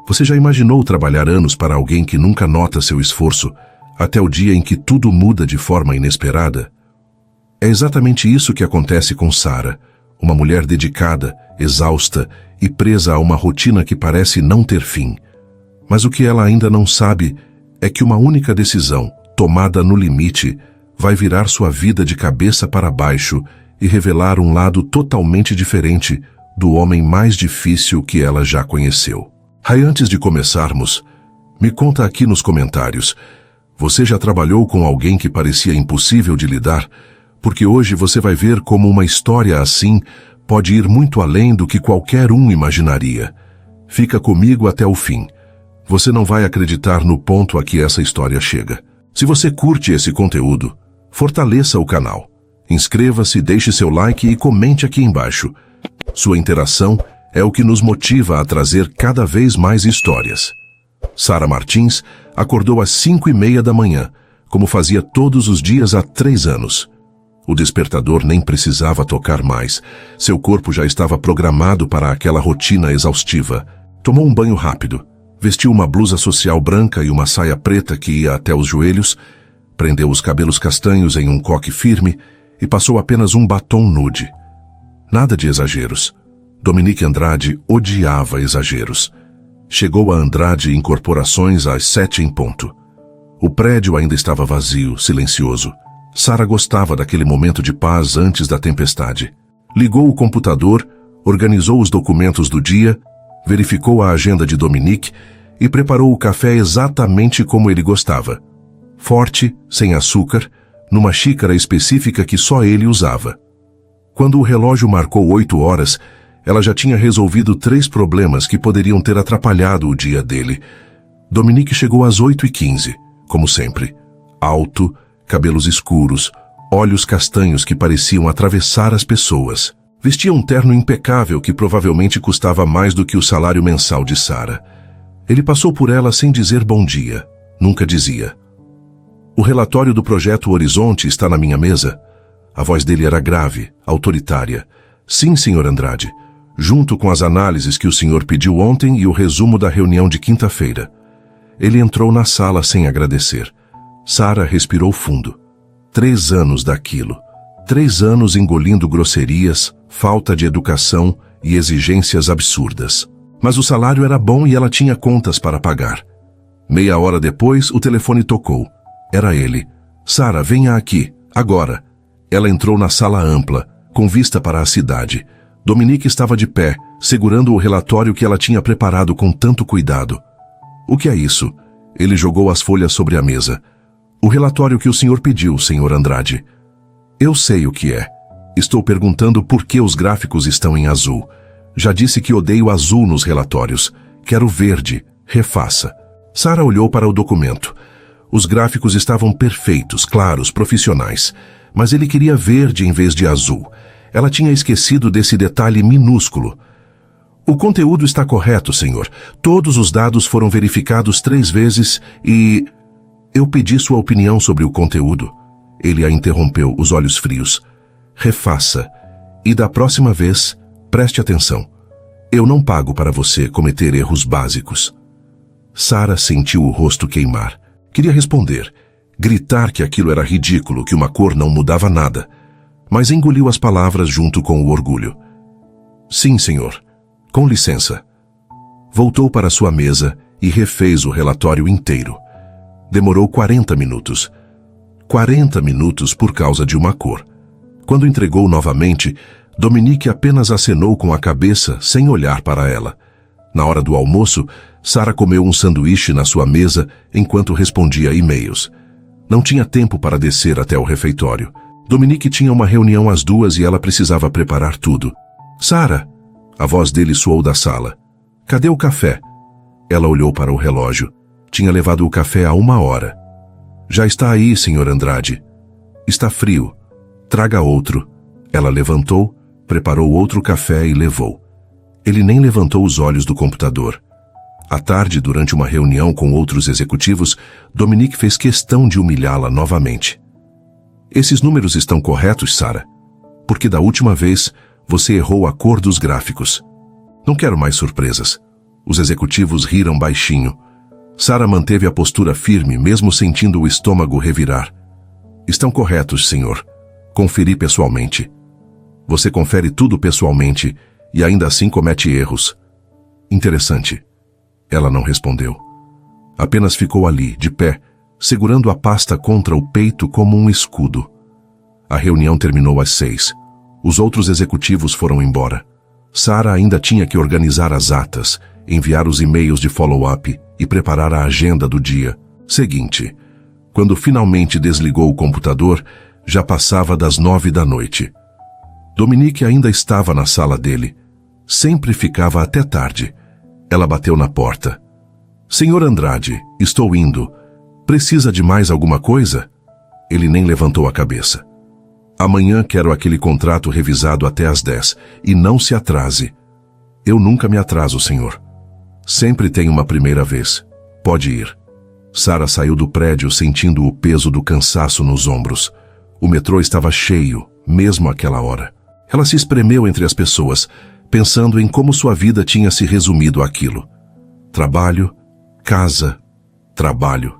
Você já imaginou trabalhar anos para alguém que nunca nota seu esforço, até o dia em que tudo muda de forma inesperada? É exatamente isso que acontece com Sara, uma mulher dedicada, exausta e presa a uma rotina que parece não ter fim. Mas o que ela ainda não sabe é que uma única decisão, tomada no limite, vai virar sua vida de cabeça para baixo e revelar um lado totalmente diferente do homem mais difícil que ela já conheceu. Antes de começarmos, me conta aqui nos comentários, você já trabalhou com alguém que parecia impossível de lidar? Porque hoje você vai ver como uma história assim pode ir muito além do que qualquer um imaginaria. Fica comigo até o fim. Você não vai acreditar no ponto a que essa história chega. Se você curte esse conteúdo, fortaleça o canal. Inscreva-se, deixe seu like e comente aqui embaixo. Sua interação é o que nos motiva a trazer cada vez mais histórias. Sara Martins acordou às 5:30 da manhã, como fazia todos os dias há 3 anos. O despertador nem precisava tocar mais. Seu corpo já estava programado para aquela rotina exaustiva. Tomou um banho rápido, vestiu uma blusa social branca e uma saia preta que ia até os joelhos, prendeu os cabelos castanhos em um coque firme e passou apenas um batom nude. Nada de exageros. Dominique Andrade odiava exageros. Chegou a Andrade Incorporações às 7 em ponto. O prédio ainda estava vazio, silencioso. Sara gostava daquele momento de paz antes da tempestade. Ligou o computador, organizou os documentos do dia, verificou a agenda de Dominique e preparou o café exatamente como ele gostava. Forte, sem açúcar, numa xícara específica que só ele usava. Quando o relógio marcou 8 horas, ela já tinha resolvido 3 problemas que poderiam ter atrapalhado o dia dele. Dominique chegou às 8:15, como sempre. Alto, cabelos escuros, olhos castanhos que pareciam atravessar as pessoas. Vestia um terno impecável que provavelmente custava mais do que o salário mensal de Sara. Ele passou por ela sem dizer bom dia. Nunca dizia. O relatório do projeto Horizonte está na minha mesa. A voz dele era grave, autoritária. Sim, Sr. Andrade. Junto com as análises que o senhor pediu ontem e o resumo da reunião de quinta-feira. Ele entrou na sala sem agradecer. Sara respirou fundo. 3 anos daquilo. 3 anos engolindo grosserias, falta de educação e exigências absurdas. Mas o salário era bom e ela tinha contas para pagar. Meia hora depois, o telefone tocou. Era ele. Sara, venha aqui, agora. Ela entrou na sala ampla, com vista para a cidade. Dominique estava de pé, segurando o relatório que ela tinha preparado com tanto cuidado. O que é isso? Ele jogou as folhas sobre a mesa. O relatório que o senhor pediu, Sr. Andrade. Eu sei o que é. Estou perguntando por que os gráficos estão em azul. Já disse que odeio azul nos relatórios. Quero verde. Refaça. Sara olhou para o documento. Os gráficos estavam perfeitos, claros, profissionais. Mas ele queria verde em vez de azul. Ela tinha esquecido desse detalhe minúsculo. O conteúdo está correto, senhor. Todos os dados foram verificados 3 vezes e... Eu pedi sua opinião sobre o conteúdo. Ele a interrompeu, os olhos frios. Refaça. E da próxima vez, preste atenção. Eu não pago para você cometer erros básicos. Sara sentiu o rosto queimar. Queria responder, gritar que aquilo era ridículo, que uma cor não mudava nada. Mas engoliu as palavras junto com o orgulho. Sim, senhor. Com licença. Voltou para sua mesa e refez o relatório inteiro. Demorou 40 minutos. 40 minutos por causa de uma cor. Quando entregou novamente, Dominique apenas acenou com a cabeça sem olhar para ela. Na hora do almoço, Sara comeu um sanduíche na sua mesa enquanto respondia e-mails. Não tinha tempo para descer até o refeitório. Dominique tinha uma reunião às 2 e ela precisava preparar tudo. Sara! A voz dele soou da sala. Cadê o café? Ela olhou para o relógio. Tinha levado o café há 1 hora. Já está aí, Sr. Andrade. Está frio. Traga outro. Ela levantou, preparou outro café e levou. Ele nem levantou os olhos do computador. À tarde, durante uma reunião com outros executivos, Dominique fez questão de humilhá-la novamente. Esses números estão corretos, Sara? Porque da última vez, você errou a cor dos gráficos. Não quero mais surpresas. Os executivos riram baixinho. Sara manteve a postura firme, mesmo sentindo o estômago revirar. Estão corretos, senhor. Conferi pessoalmente. Você confere tudo pessoalmente e ainda assim comete erros. Interessante. Ela não respondeu. Apenas ficou ali, de pé, segurando a pasta contra o peito como um escudo. A reunião terminou às 6. Os outros executivos foram embora. Sara ainda tinha que organizar as atas, enviar os e-mails de follow-up e preparar a agenda do dia seguinte. Quando finalmente desligou o computador, já passava das 9 da noite. Dominique ainda estava na sala dele. Sempre ficava até tarde. Ela bateu na porta. Senhor Andrade, estou indo. Precisa de mais alguma coisa? Ele nem levantou a cabeça. Amanhã quero aquele contrato revisado até às 10 e não se atrase. Eu nunca me atraso, senhor. Sempre tem uma primeira vez. Pode ir. Sara saiu do prédio sentindo o peso do cansaço nos ombros. O metrô estava cheio, mesmo àquela hora. Ela se espremeu entre as pessoas, pensando em como sua vida tinha se resumido àquilo. Trabalho, casa, trabalho.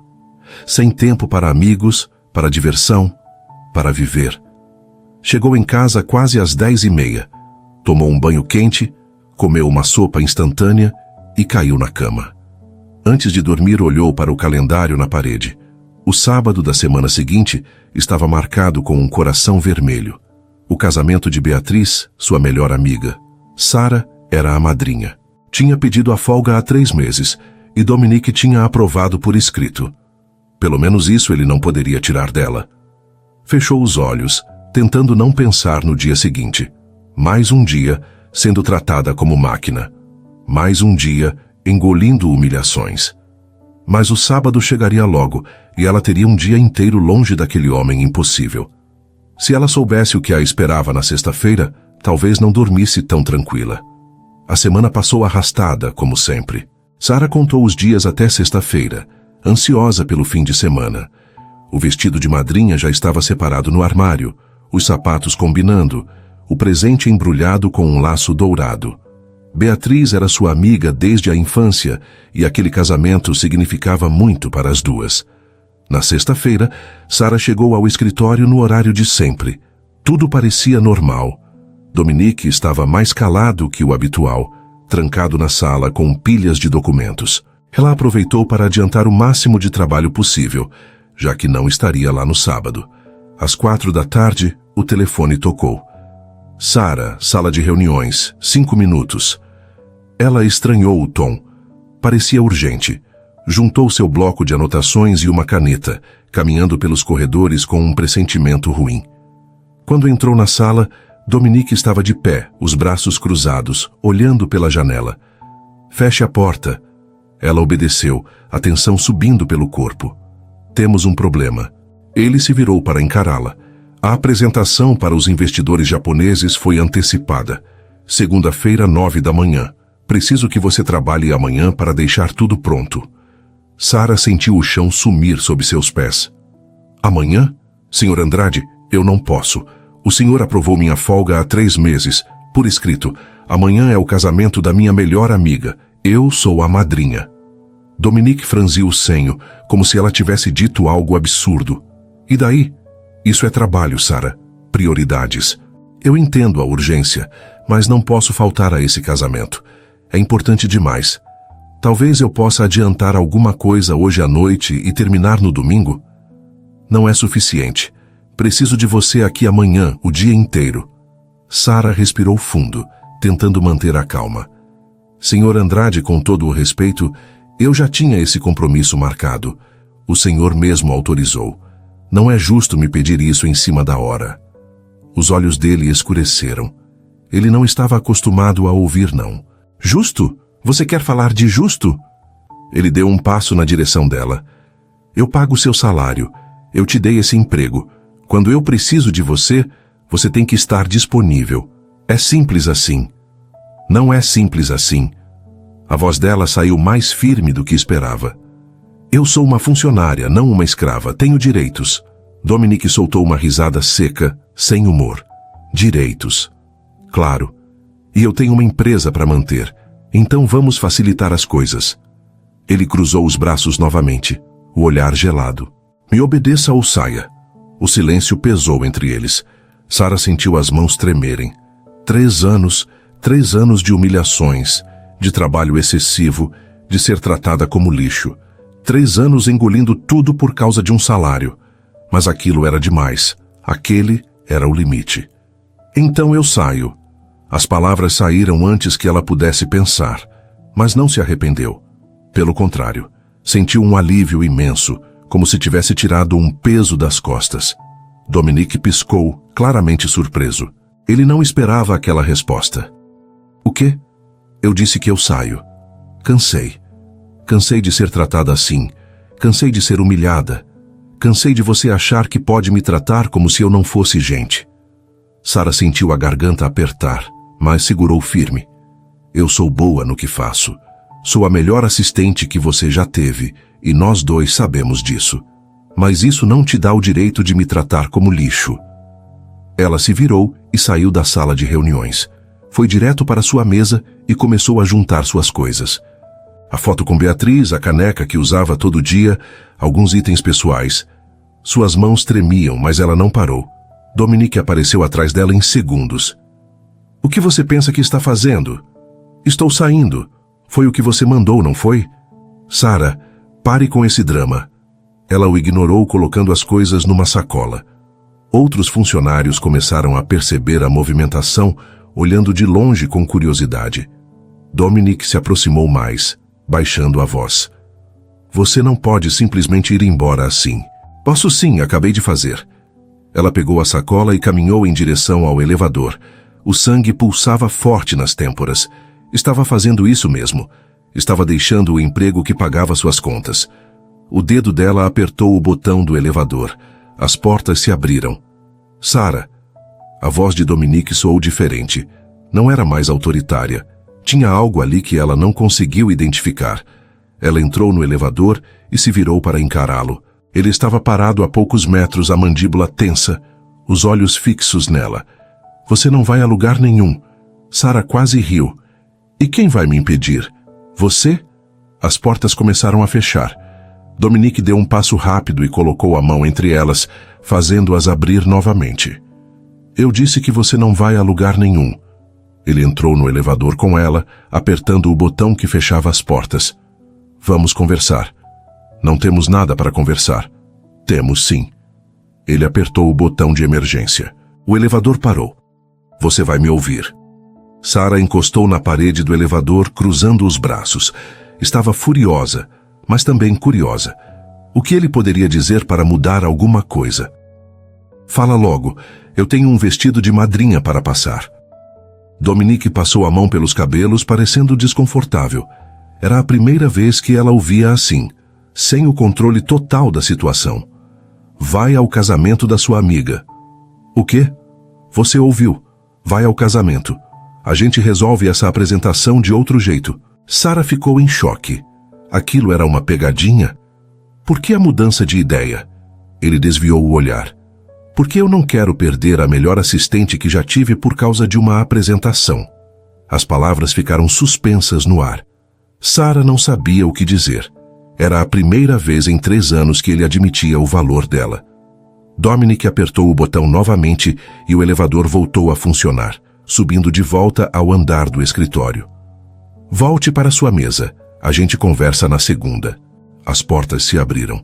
Sem tempo para amigos, para diversão, para viver. Chegou em casa quase às 10h30. Tomou um banho quente, comeu uma sopa instantânea e caiu na cama. Antes de dormir, olhou para o calendário na parede. O sábado da semana seguinte estava marcado com um coração vermelho. O casamento de Beatriz, sua melhor amiga. Sara era a madrinha. Tinha pedido a folga há 3 meses e Dominique tinha aprovado por escrito. Pelo menos isso ele não poderia tirar dela. Fechou os olhos, tentando não pensar no dia seguinte. Mais um dia sendo tratada como máquina. Mais um dia engolindo humilhações. Mas o sábado chegaria logo e ela teria um dia inteiro longe daquele homem impossível. Se ela soubesse o que a esperava na sexta-feira, talvez não dormisse tão tranquila. A semana passou arrastada, como sempre. Sara contou os dias até sexta-feira, ansiosa pelo fim de semana. O vestido de madrinha já estava separado no armário, os sapatos combinando, o presente embrulhado com um laço dourado. Beatriz era sua amiga desde a infância e aquele casamento significava muito para as duas. Na sexta-feira, Sara chegou ao escritório no horário de sempre. Tudo parecia normal. Dominique estava mais calado que o habitual, trancado na sala com pilhas de documentos. Ela aproveitou para adiantar o máximo de trabalho possível, já que não estaria lá no sábado. Às 4 da tarde, o telefone tocou. Sara, sala de reuniões, 5 minutos. Ela estranhou o tom. Parecia urgente. Juntou seu bloco de anotações e uma caneta, caminhando pelos corredores com um pressentimento ruim. Quando entrou na sala, Dominique estava de pé, os braços cruzados, olhando pela janela. Feche a porta. Ela obedeceu, a tensão subindo pelo corpo. Temos um problema. Ele se virou para encará-la. A apresentação para os investidores japoneses foi antecipada. Segunda-feira, 9 da manhã. Preciso que você trabalhe amanhã para deixar tudo pronto. Sara sentiu o chão sumir sob seus pés. Amanhã? Senhor Andrade, eu não posso. O senhor aprovou minha folga há 3 meses. Por escrito, amanhã é o casamento da minha melhor amiga. Eu sou a madrinha. Dominique franziu o senho, como se ela tivesse dito algo absurdo. E daí? Isso é trabalho, Sara. Prioridades. Eu entendo a urgência, mas não posso faltar a esse casamento. É importante demais. Talvez eu possa adiantar alguma coisa hoje à noite e terminar no domingo? Não é suficiente. Preciso de você aqui amanhã, o dia inteiro. Sara respirou fundo, tentando manter a calma. Senhor Andrade, com todo o respeito, eu já tinha esse compromisso marcado. O senhor mesmo autorizou. Não é justo me pedir isso em cima da hora. Os olhos dele escureceram. Ele não estava acostumado a ouvir não. Justo? Você quer falar de justo? Ele deu um passo na direção dela. Eu pago seu salário. Eu te dei esse emprego. Quando eu preciso de você, você tem que estar disponível. É simples assim. Não é simples assim. A voz dela saiu mais firme do que esperava. Eu sou uma funcionária, não uma escrava. Tenho direitos. Dominique soltou uma risada seca, sem humor. Direitos. Claro. E eu tenho uma empresa para manter. Então vamos facilitar as coisas. Ele cruzou os braços novamente, o olhar gelado. Me obedeça ou saia. O silêncio pesou entre eles. Sara sentiu as mãos tremerem. 3 anos de humilhações, de trabalho excessivo, de ser tratada como lixo. 3 anos engolindo tudo por causa de um salário. Mas aquilo era demais. Aquele era o limite. Então eu saio. As palavras saíram antes que ela pudesse pensar, mas não se arrependeu. Pelo contrário, sentiu um alívio imenso, como se tivesse tirado um peso das costas. Dominique piscou, claramente surpreso. Ele não esperava aquela resposta. O quê? Eu disse que eu saio. Cansei. Cansei de ser tratada assim. Cansei de ser humilhada. Cansei de você achar que pode me tratar como se eu não fosse gente. Sara sentiu a garganta apertar, mas segurou firme. Eu sou boa no que faço. Sou a melhor assistente que você já teve, e nós dois sabemos disso. Mas isso não te dá o direito de me tratar como lixo. Ela se virou e saiu da sala de reuniões. Foi direto para sua mesa e começou a juntar suas coisas. A foto com Beatriz, a caneca que usava todo dia, alguns itens pessoais. Suas mãos tremiam, mas ela não parou. Dominique apareceu atrás dela em segundos. O que você pensa que está fazendo? Estou saindo. Foi o que você mandou, não foi? Sara, pare com esse drama. Ela o ignorou colocando as coisas numa sacola. Outros funcionários começaram a perceber a movimentação, olhando de longe com curiosidade. Dominique se aproximou mais, baixando a voz. Você não pode simplesmente ir embora assim. Posso sim, acabei de fazer. Ela pegou a sacola e caminhou em direção ao elevador. O sangue pulsava forte nas têmporas. Estava fazendo isso mesmo. Estava deixando o emprego que pagava suas contas. O dedo dela apertou o botão do elevador. As portas se abriram. Sara. A voz de Dominique soou diferente. Não era mais autoritária. Tinha algo ali que ela não conseguiu identificar. Ela entrou no elevador e se virou para encará-lo. Ele estava parado a poucos metros, a mandíbula tensa, os olhos fixos nela. Você não vai a lugar nenhum. Sara quase riu. E quem vai me impedir? Você? As portas começaram a fechar. Dominique deu um passo rápido e colocou a mão entre elas, fazendo-as abrir novamente. Eu disse que você não vai a lugar nenhum. Ele entrou no elevador com ela, apertando o botão que fechava as portas. Vamos conversar. Não temos nada para conversar. Temos sim. Ele apertou o botão de emergência. O elevador parou. Você vai me ouvir. Sara encostou na parede do elevador, cruzando os braços. Estava furiosa, mas também curiosa. O que ele poderia dizer para mudar alguma coisa? Fala logo. Eu tenho um vestido de madrinha para passar. Dominique passou a mão pelos cabelos, parecendo desconfortável. Era a primeira vez que ela o via assim, sem o controle total da situação. Vai ao casamento da sua amiga. O quê? Você ouviu. Vai ao casamento. A gente resolve essa apresentação de outro jeito. Sara ficou em choque. Aquilo era uma pegadinha? Por que a mudança de ideia? Ele desviou o olhar. Porque eu não quero perder a melhor assistente que já tive por causa de uma apresentação. As palavras ficaram suspensas no ar. Sara não sabia o que dizer. Era a primeira vez em 3 anos que ele admitia o valor dela. Dominique apertou o botão novamente e o elevador voltou a funcionar, subindo de volta ao andar do escritório. Volte para sua mesa. A gente conversa na segunda. As portas se abriram.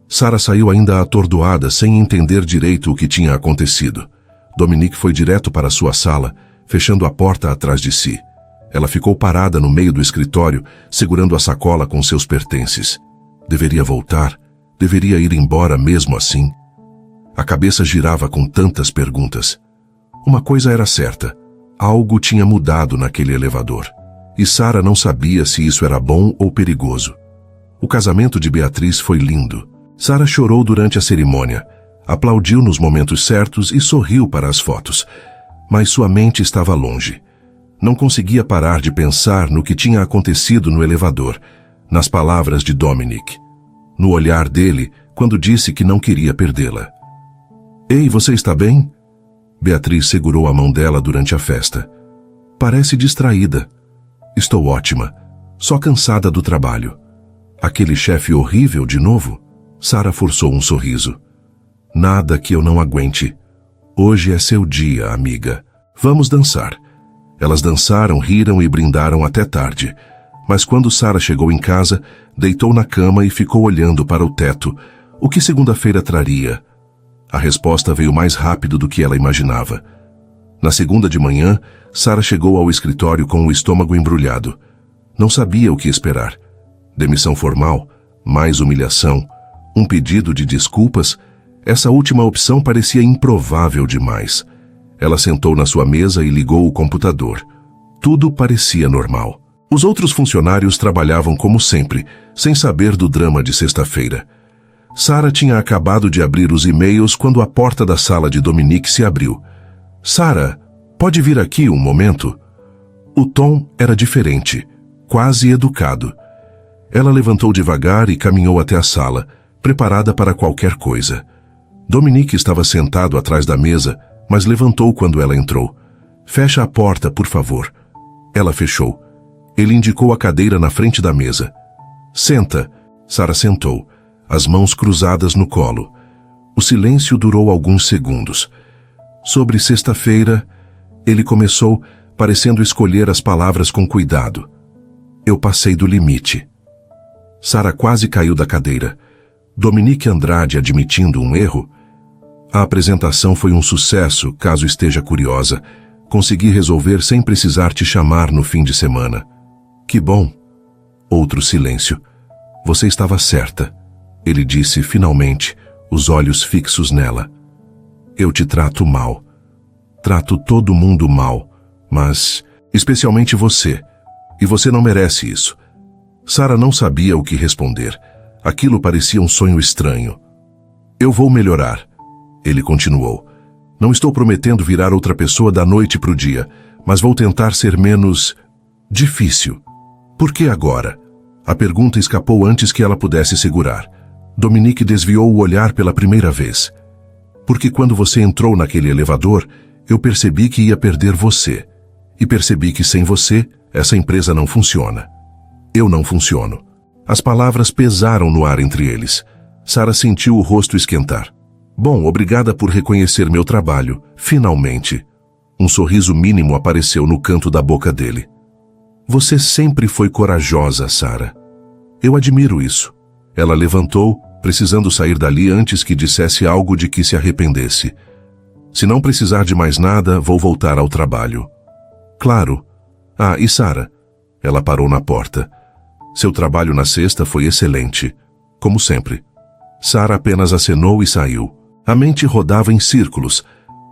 Sara saiu ainda atordoada, sem entender direito o que tinha acontecido. Dominique foi direto para sua sala, fechando a porta atrás de si. Ela ficou parada no meio do escritório, segurando a sacola com seus pertences. Deveria voltar? Deveria ir embora mesmo assim? A cabeça girava com tantas perguntas. Uma coisa era certa. Algo tinha mudado naquele elevador. E Sara não sabia se isso era bom ou perigoso. O casamento de Beatriz foi lindo. Sara chorou durante a cerimônia, aplaudiu nos momentos certos e sorriu para as fotos. Mas sua mente estava longe. Não conseguia parar de pensar no que tinha acontecido no elevador, nas palavras de Dominique, no olhar dele quando disse que não queria perdê-la. Ei, você está bem? Beatriz segurou a mão dela durante a festa. Parece distraída. Estou ótima. Só cansada do trabalho. Aquele chefe horrível de novo? Sara forçou um sorriso. Nada que eu não aguente. Hoje é seu dia, amiga. Vamos dançar. Elas dançaram, riram e brindaram até tarde. Mas quando Sara chegou em casa, deitou na cama e ficou olhando para o teto. O que segunda-feira traria? A resposta veio mais rápido do que ela imaginava. Na segunda de manhã, Sara chegou ao escritório com o estômago embrulhado. Não sabia o que esperar. Demissão formal, mais humilhação, um pedido de desculpas. Essa última opção parecia improvável demais. Ela sentou na sua mesa e ligou o computador. Tudo parecia normal. Os outros funcionários trabalhavam como sempre, sem saber do drama de sexta-feira. Sara tinha acabado de abrir os e-mails quando a porta da sala de Dominique se abriu. Sara, pode vir aqui um momento? O tom era diferente, quase educado. Ela levantou devagar e caminhou até a sala, preparada para qualquer coisa. Dominique estava sentado atrás da mesa, mas levantou quando ela entrou. Fecha a porta, por favor. Ela fechou. Ele indicou a cadeira na frente da mesa. Senta. Sara sentou, as mãos cruzadas no colo. O silêncio durou alguns segundos. Sobre sexta-feira, ele começou, parecendo escolher as palavras com cuidado. Eu passei do limite. Sara quase caiu da cadeira. Dominique Andrade admitindo um erro? A apresentação foi um sucesso, caso esteja curiosa. Consegui resolver sem precisar te chamar no fim de semana. Que bom. Outro silêncio. Você estava certa, ele disse finalmente, os olhos fixos nela. Eu te trato mal. Trato todo mundo mal, mas especialmente você. E você não merece isso. Sara não sabia o que responder. Aquilo parecia um sonho estranho. Eu vou melhorar, ele continuou. Não estou prometendo virar outra pessoa da noite para o dia, mas vou tentar ser menos difícil. Por que agora? A pergunta escapou antes que ela pudesse segurar. Dominique desviou o olhar pela primeira vez. Porque quando você entrou naquele elevador, eu percebi que ia perder você. E percebi que sem você, essa empresa não funciona. Eu não funciono. As palavras pesaram no ar entre eles. Sara sentiu o rosto esquentar. Bom, obrigada por reconhecer meu trabalho. Finalmente. Um sorriso mínimo apareceu no canto da boca dele. Você sempre foi corajosa, Sara. Eu admiro isso. Ela levantou, precisando sair dali antes que dissesse algo de que se arrependesse. Se não precisar de mais nada, vou voltar ao trabalho. Claro. Ah, e Sara? Ela parou na porta. Seu trabalho na sexta foi excelente. Como sempre. Sara apenas acenou e saiu. A mente rodava em círculos.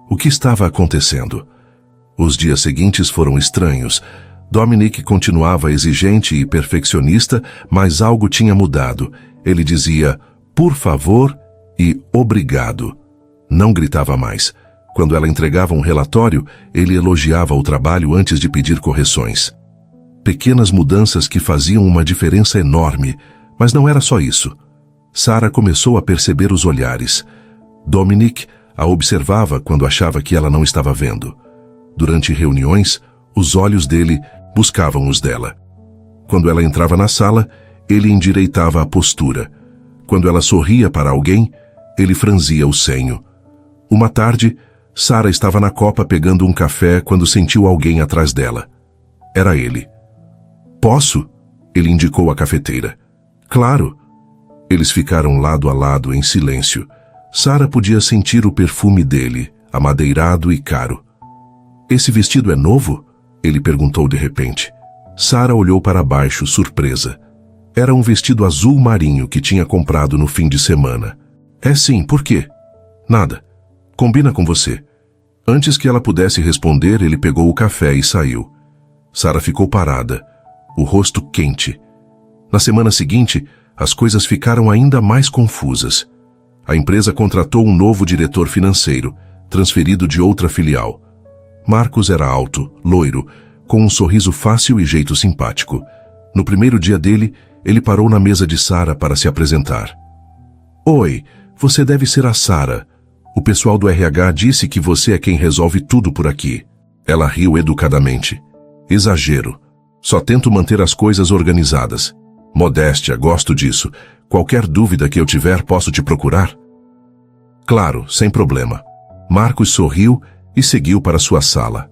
O que estava acontecendo? Os dias seguintes foram estranhos. Dominique continuava exigente e perfeccionista, mas algo tinha mudado. Ele dizia, por favor e obrigado. Não gritava mais. Quando ela entregava um relatório, ele elogiava o trabalho antes de pedir correções. Pequenas mudanças que faziam uma diferença enorme, mas não era só isso. Sara começou a perceber os olhares. Dominique a observava quando achava que ela não estava vendo. Durante reuniões, os olhos dele buscavam os dela. Quando ela entrava na sala, ele endireitava a postura. Quando ela sorria para alguém, ele franzia o senho. Uma tarde, Sara estava na copa pegando um café quando sentiu alguém atrás dela. Era ele. Posso? Ele indicou a cafeteira. Claro. Eles ficaram lado a lado em silêncio. Sara podia sentir o perfume dele, amadeirado e caro. Esse vestido é novo? Ele perguntou de repente. Sara olhou para baixo, surpresa. Era um vestido azul marinho que tinha comprado no fim de semana. É sim, por quê? Nada. Combina com você. Antes que ela pudesse responder, ele pegou o café e saiu. Sara ficou parada, o rosto quente. Na semana seguinte, as coisas ficaram ainda mais confusas. A empresa contratou um novo diretor financeiro, transferido de outra filial. Marcos era alto, loiro, com um sorriso fácil e jeito simpático. No primeiro dia dele, ele parou na mesa de Sara para se apresentar. Oi, você deve ser a Sara. O pessoal do RH disse que você é quem resolve tudo por aqui. Ela riu educadamente. Exagero. Só tento manter as coisas organizadas. Modéstia, gosto disso. Qualquer dúvida que eu tiver, posso te procurar? Claro, sem problema. Marcos sorriu e seguiu para sua sala.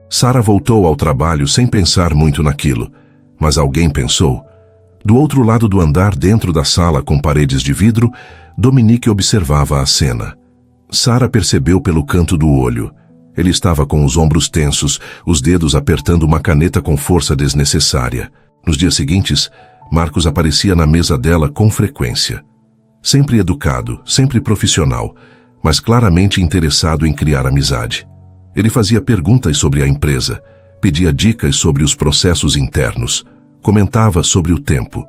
Sara voltou ao trabalho sem pensar muito naquilo. Mas alguém pensou. Do outro lado do andar, dentro da sala com paredes de vidro, Dominique observava a cena. Sara percebeu pelo canto do olho. Ele estava com os ombros tensos, os dedos apertando uma caneta com força desnecessária. Nos dias seguintes, Marcos aparecia na mesa dela com frequência. Sempre educado, sempre profissional, mas claramente interessado em criar amizade. Ele fazia perguntas sobre a empresa, pedia dicas sobre os processos internos, comentava sobre o tempo.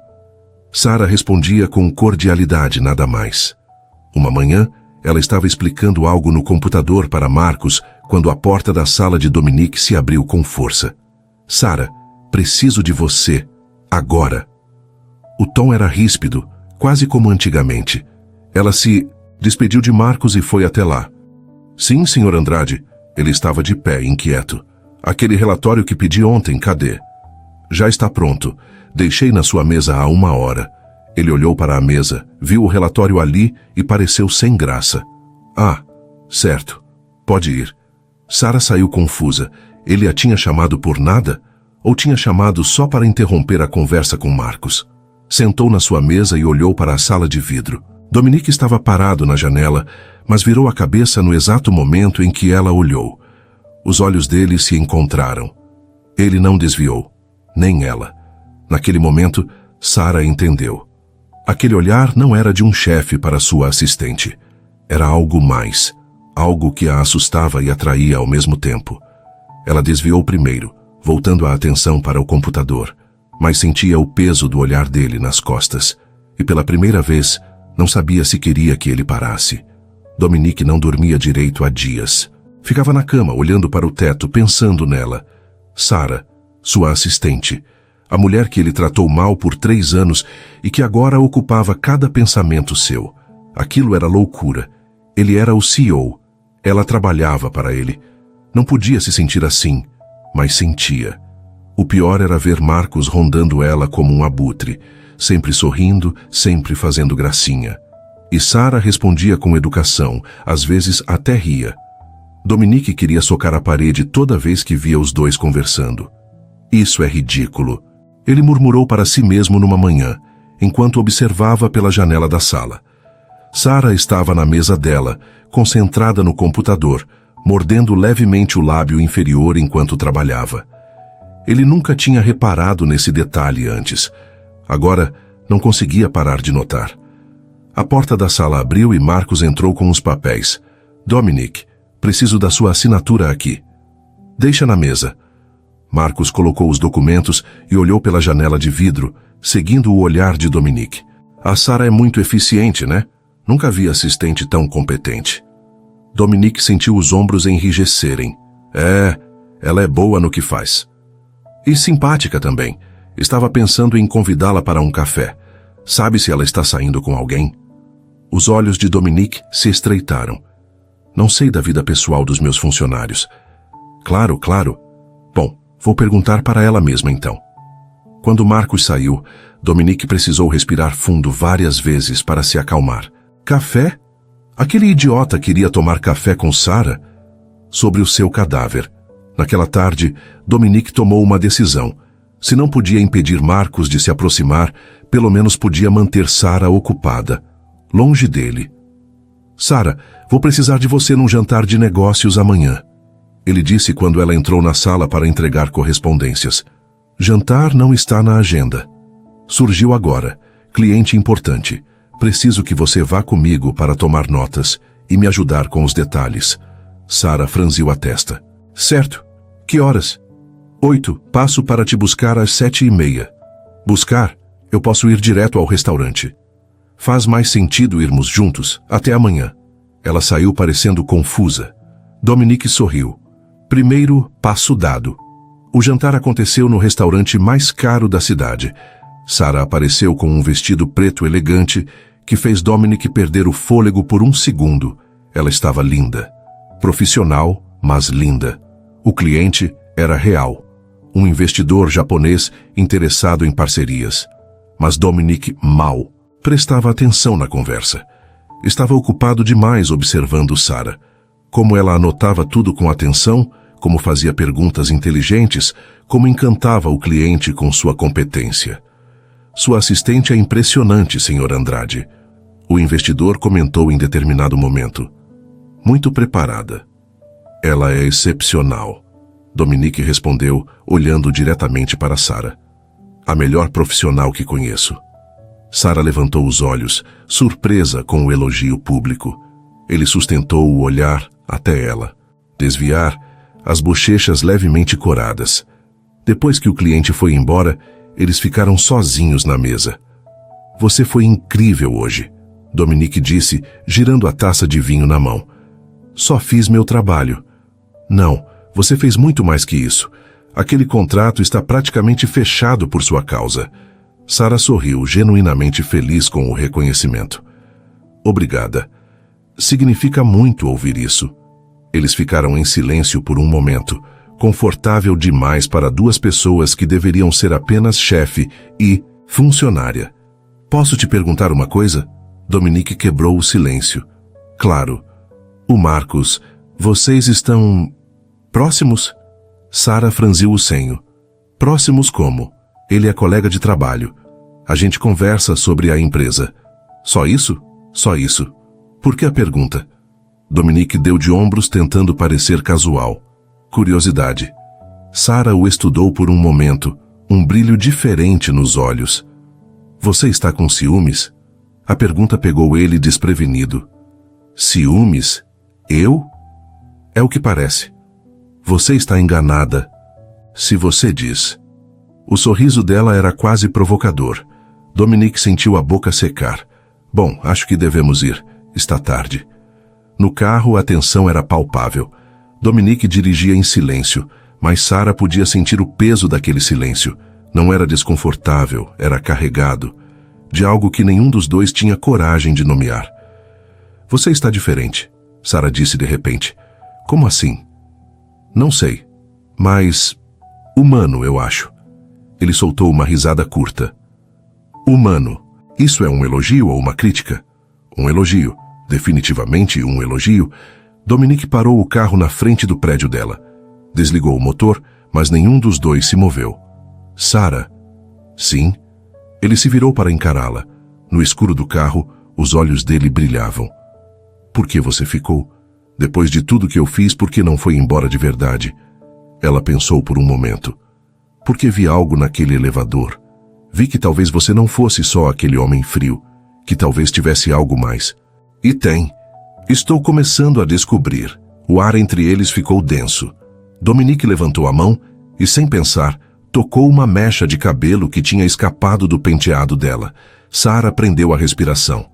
Sara respondia com cordialidade, nada mais. Uma manhã, ela estava explicando algo no computador para Marcos quando a porta da sala de Dominique se abriu com força. Sara, preciso de você, agora. O tom era ríspido, quase como antigamente. Ela se despediu de Marcos e foi até lá. Sim, Sr. Andrade. Ele estava de pé, inquieto. Aquele relatório que pedi ontem, cadê? Já está pronto. Deixei na sua mesa há 1 hora. Ele olhou para a mesa, viu o relatório ali e pareceu sem graça. Ah, certo. Pode ir. Sara saiu confusa. Ele a tinha chamado por nada? Ou tinha chamado só para interromper a conversa com Marcos? Sentou na sua mesa e olhou para a sala de vidro. Dominique estava parado na janela, mas virou a cabeça no exato momento em que ela olhou. Os olhos dele se encontraram. Ele não desviou, nem ela. Naquele momento, Sara entendeu. Aquele olhar não era de um chefe para sua assistente. Era algo mais, algo que a assustava e atraía ao mesmo tempo. Ela desviou primeiro, voltando a atenção para o computador, mas sentia o peso do olhar dele nas costas, e pela primeira vez, não sabia se queria que ele parasse. Dominique não dormia direito há dias. Ficava na cama, olhando para o teto, pensando nela. Sara, sua assistente, a mulher que ele tratou mal por 3 anos e que agora ocupava cada pensamento seu. Aquilo era loucura. Ele era o CEO. Ela trabalhava para ele. Não podia se sentir assim, mas sentia. O pior era ver Marcos rondando ela como um abutre, sempre sorrindo, sempre fazendo gracinha. E Sara respondia com educação, às vezes até ria. Dominique queria socar a parede toda vez que via os dois conversando. Isso é ridículo. Ele murmurou para si mesmo numa manhã, enquanto observava pela janela da sala. Sara estava na mesa dela, concentrada no computador, mordendo levemente o lábio inferior enquanto trabalhava. Ele nunca tinha reparado nesse detalhe antes. Agora, não conseguia parar de notar. A porta da sala abriu e Marcos entrou com os papéis. Dominique, preciso da sua assinatura aqui. Deixa na mesa. Marcos colocou os documentos e olhou pela janela de vidro, seguindo o olhar de Dominique. A Sara é muito eficiente, né? Nunca vi assistente tão competente. Dominique sentiu os ombros enrijecerem. Ela é boa no que faz. E simpática também. Estava pensando em convidá-la para um café. Sabe se ela está saindo com alguém? Os olhos de Dominique se estreitaram. Não sei da vida pessoal dos meus funcionários. Claro. Bom, vou perguntar para ela mesma então. Quando Marcos saiu, Dominique precisou respirar fundo várias vezes para se acalmar. Café? Aquele idiota queria tomar café com Sara? Sobre o seu cadáver. Naquela tarde, Dominique tomou uma decisão. Se não podia impedir Marcos de se aproximar, pelo menos podia manter Sara ocupada, longe dele. Sara, vou precisar de você num jantar de negócios amanhã. Ele disse quando ela entrou na sala para entregar correspondências. Jantar não está na agenda. Surgiu agora. Cliente importante. Preciso que você vá comigo para tomar notas e me ajudar com os detalhes. Sara franziu a testa. Certo. Que horas? 8. Passo para te buscar às 7:30. Buscar? Eu posso ir direto ao restaurante. Faz mais sentido irmos juntos. Até amanhã. Ela saiu parecendo confusa. Dominique sorriu. Primeiro passo dado. O jantar aconteceu no restaurante mais caro da cidade. Sara apareceu com um vestido preto elegante que fez Dominique perder o fôlego por 1 segundo. Ela estava linda. Profissional, mas linda. O cliente era real. um investidor japonês interessado em parcerias. Mas Dominique mal prestava atenção na conversa. Estava ocupado demais observando Sarah. Como ela anotava tudo com atenção, como fazia perguntas inteligentes, como encantava o cliente com sua competência. Sua assistente é impressionante, Sr. Andrade. O investidor comentou em determinado momento. Muito preparada. Ela é excepcional. Dominique respondeu, olhando diretamente para Sarah. A melhor profissional que conheço. Sarah levantou os olhos, surpresa com o elogio público. Ele sustentou o olhar até ela. Desviar, as bochechas levemente coradas. Depois que o cliente foi embora, eles ficaram sozinhos na mesa. Você foi incrível hoje, Dominique disse, girando a taça de vinho na mão. Só fiz meu trabalho. Não, você fez muito mais que isso. Aquele contrato está praticamente fechado por sua causa. Sarah sorriu, genuinamente feliz com o reconhecimento. Obrigada. Significa muito ouvir isso. Eles ficaram em silêncio por um momento, confortável demais para duas pessoas que deveriam ser apenas chefe e funcionária. Posso te perguntar uma coisa? Dominique quebrou o silêncio. Claro. O Marcos, vocês estão próximos? Sarah franziu o senho. Próximos como? Ele é colega de trabalho. A gente conversa sobre a empresa. Só isso? Só isso. Por que a pergunta? Dominique deu de ombros tentando parecer casual. Curiosidade. Sarah o estudou por um momento, um brilho diferente nos olhos. Você está com ciúmes? A pergunta pegou ele desprevenido. Ciúmes? Eu? É o que parece. Você está enganada. Se você diz. O sorriso dela era quase provocador. Dominique sentiu a boca secar. Bom, acho que devemos ir. Está tarde. No carro, a tensão era palpável. Dominique dirigia em silêncio, mas Sarah podia sentir o peso daquele silêncio. Não era desconfortável, era carregado. De algo que nenhum dos dois tinha coragem de nomear. Você está diferente, Sarah disse de repente. Como assim? Não sei, mas humano, eu acho. Ele soltou uma risada curta. Humano. Isso é um elogio ou uma crítica? Um elogio. Definitivamente um elogio. Dominique parou o carro na frente do prédio dela. Desligou o motor, mas nenhum dos dois se moveu. Sarah. Sim. Ele se virou para encará-la. No escuro do carro, os olhos dele brilhavam. Por que você ficou? Depois de tudo que eu fiz, por que não foi embora de verdade? Ela pensou por um momento. Porque vi algo naquele elevador. Vi que talvez você não fosse só aquele homem frio, que talvez tivesse algo mais. E tem. Estou começando a descobrir. O ar entre eles ficou denso. Dominique levantou a mão e, sem pensar, tocou uma mecha de cabelo que tinha escapado do penteado dela. Sarah prendeu a respiração.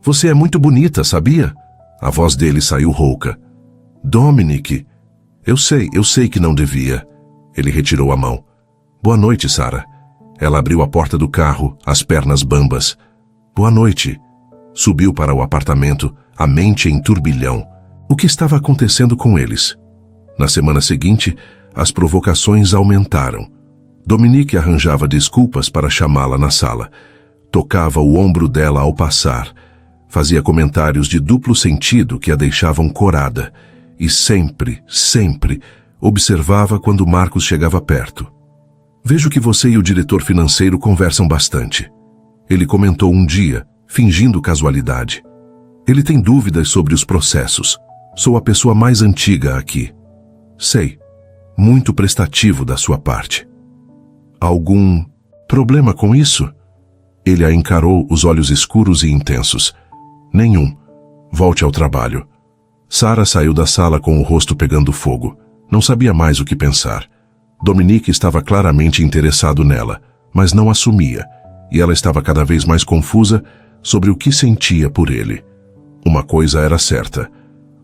Você é muito bonita, sabia? A voz dele saiu rouca. Dominique. Eu sei que não devia. Ele retirou a mão. Boa noite, Sarah. Ela abriu a porta do carro, as pernas bambas. Boa noite. Subiu para o apartamento, a mente em turbilhão. O que estava acontecendo com eles? Na semana seguinte, as provocações aumentaram. Dominique arranjava desculpas para chamá-la na sala. Tocava o ombro dela ao passar. Fazia comentários de duplo sentido que a deixavam corada. E sempre, observava quando Marcos chegava perto. Vejo que você e o diretor financeiro conversam bastante. Ele comentou um dia, fingindo casualidade. Ele tem dúvidas sobre os processos. Sou a pessoa mais antiga aqui. Sei. Muito prestativo da sua parte. Algum problema com isso? Ele a encarou, os olhos escuros e intensos. Nenhum. Volte ao trabalho. Sarah saiu da sala com o rosto pegando fogo. Não sabia mais o que pensar. Dominique estava claramente interessado nela, mas não assumia, e ela estava cada vez mais confusa sobre o que sentia por ele. Uma coisa era certa.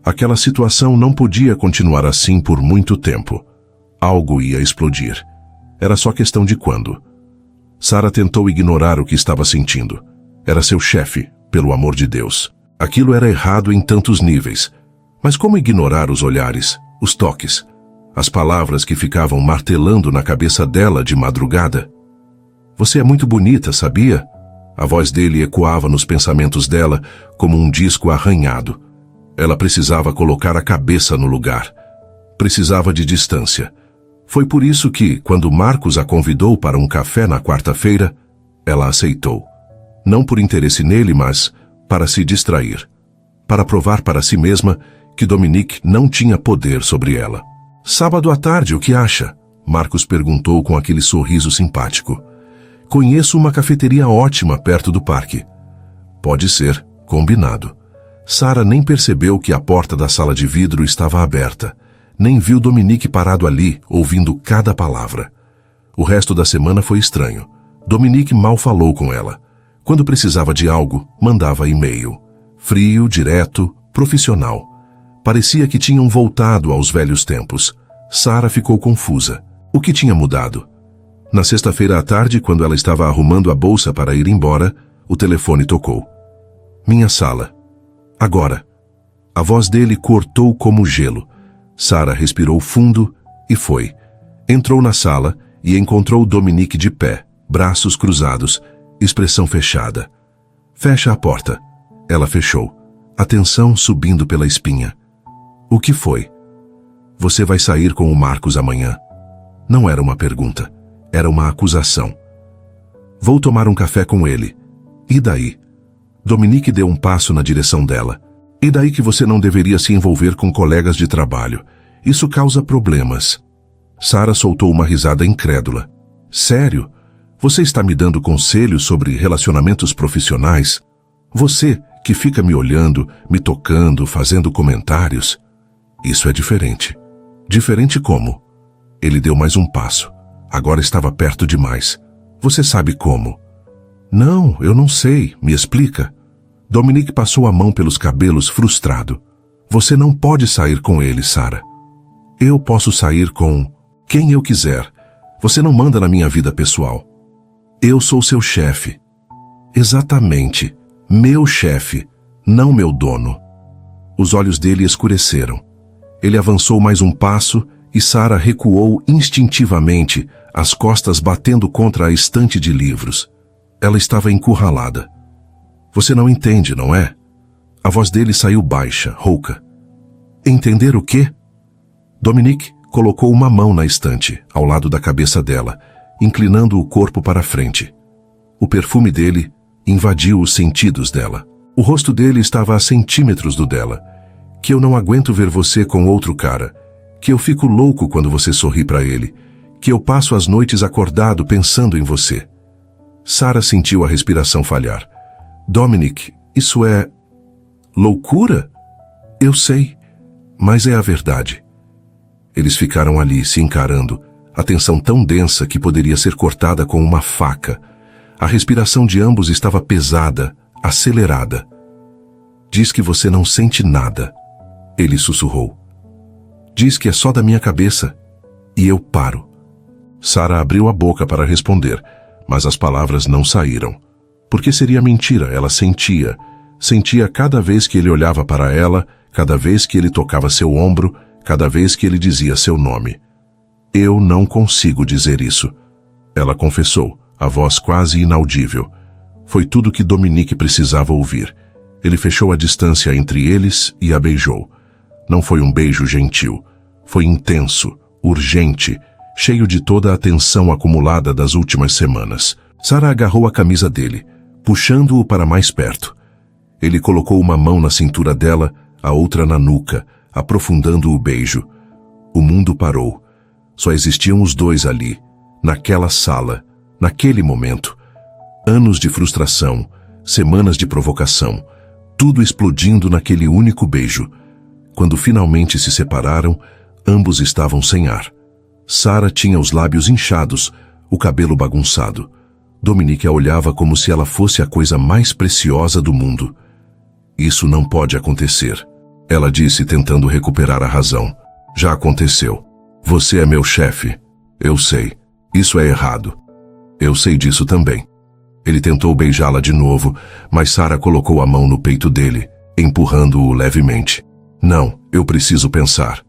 Aquela situação não podia continuar assim por muito tempo. Algo ia explodir. Era só questão de quando. Sarah tentou ignorar o que estava sentindo. Era seu chefe, pelo amor de Deus. Aquilo era errado em tantos níveis. Mas como ignorar os olhares, os toques? As palavras que ficavam martelando na cabeça dela de madrugada. Você é muito bonita, sabia? A voz dele ecoava nos pensamentos dela como um disco arranhado. Ela precisava colocar a cabeça no lugar. Precisava de distância. Foi por isso que, quando Marcos a convidou para um café na quarta-feira, ela aceitou. Não por interesse nele, mas para se distrair. Para provar para si mesma que Dominique não tinha poder sobre ela. Sábado à tarde, o que acha? Marcos perguntou com aquele sorriso simpático. Conheço uma cafeteria ótima perto do parque. Pode ser, combinado. Sara nem percebeu que a porta da sala de vidro estava aberta. Nem viu Dominique parado ali, ouvindo cada palavra. O resto da semana foi estranho. Dominique mal falou com ela. Quando precisava de algo, mandava e-mail. Frio, direto, profissional. Parecia que tinham voltado aos velhos tempos. Sara ficou confusa. O que tinha mudado? Na sexta-feira à tarde, quando ela estava arrumando a bolsa para ir embora, o telefone tocou. Minha sala. Agora. A voz dele cortou como gelo. Sara respirou fundo e foi. Entrou na sala e encontrou Dominique de pé, braços cruzados, expressão fechada. Fecha a porta. Ela fechou. A tensão subindo pela espinha. O que foi? Você vai sair com o Marcos amanhã. Não era uma pergunta. Era uma acusação. Vou tomar um café com ele. E daí? Dominique deu um passo na direção dela. E daí que você não deveria se envolver com colegas de trabalho. Isso causa problemas. Sara soltou uma risada incrédula. Sério? Você está me dando conselhos sobre relacionamentos profissionais? Você, que fica me olhando, me tocando, fazendo comentários? Isso é diferente. Diferente como? Ele deu mais um passo. Agora estava perto demais. Você sabe como? Não, eu não sei. Me explica. Dominique passou a mão pelos cabelos, frustrado. Você não pode sair com ele, Sara. Eu posso sair com quem eu quiser. Você não manda na minha vida pessoal. Eu sou seu chefe. Exatamente. Meu chefe, não meu dono. Os olhos dele escureceram. Ele avançou mais um passo e Sara recuou instintivamente, as costas batendo contra a estante de livros. Ela estava encurralada. Você não entende, não é? A voz dele saiu baixa, rouca. Entender o quê? Dominique colocou uma mão na estante, ao lado da cabeça dela, inclinando o corpo para a frente. O perfume dele invadiu os sentidos dela. O rosto dele estava a centímetros do dela. Que eu não aguento ver você com outro cara. Que eu fico louco quando você sorri para ele. Que eu passo as noites acordado pensando em você. Sara sentiu a respiração falhar. Dominique, isso é loucura? Eu sei, mas é a verdade. Eles ficaram ali, se encarando, a tensão tão densa que poderia ser cortada com uma faca. A respiração de ambos estava pesada, acelerada. Diz que você não sente nada. Ele sussurrou. Diz que é só da minha cabeça. E eu paro. Sara abriu a boca para responder, mas as palavras não saíram. Porque seria mentira, ela sentia. Sentia cada vez que ele olhava para ela, cada vez que ele tocava seu ombro, cada vez que ele dizia seu nome. Eu não consigo dizer isso. Ela confessou, a voz quase inaudível. Foi tudo que Dominique precisava ouvir. Ele fechou a distância entre eles e a beijou. Não foi um beijo gentil. Foi intenso, urgente, cheio de toda a tensão acumulada das últimas semanas. Sara agarrou a camisa dele, puxando-o para mais perto. Ele colocou uma mão na cintura dela, a outra na nuca, aprofundando o beijo. O mundo parou. Só existiam os dois ali, naquela sala, naquele momento. Anos de frustração, semanas de provocação, tudo explodindo naquele único beijo. Quando finalmente se separaram, ambos estavam sem ar. Sara tinha os lábios inchados, o cabelo bagunçado. Dominique a olhava como se ela fosse a coisa mais preciosa do mundo. Isso não pode acontecer, ela disse, tentando recuperar a razão. Já aconteceu. Você é meu chefe. Eu sei. Isso é errado. Eu sei disso também. Ele tentou beijá-la de novo, mas Sara colocou a mão no peito dele, empurrando-o levemente. Não, eu preciso pensar.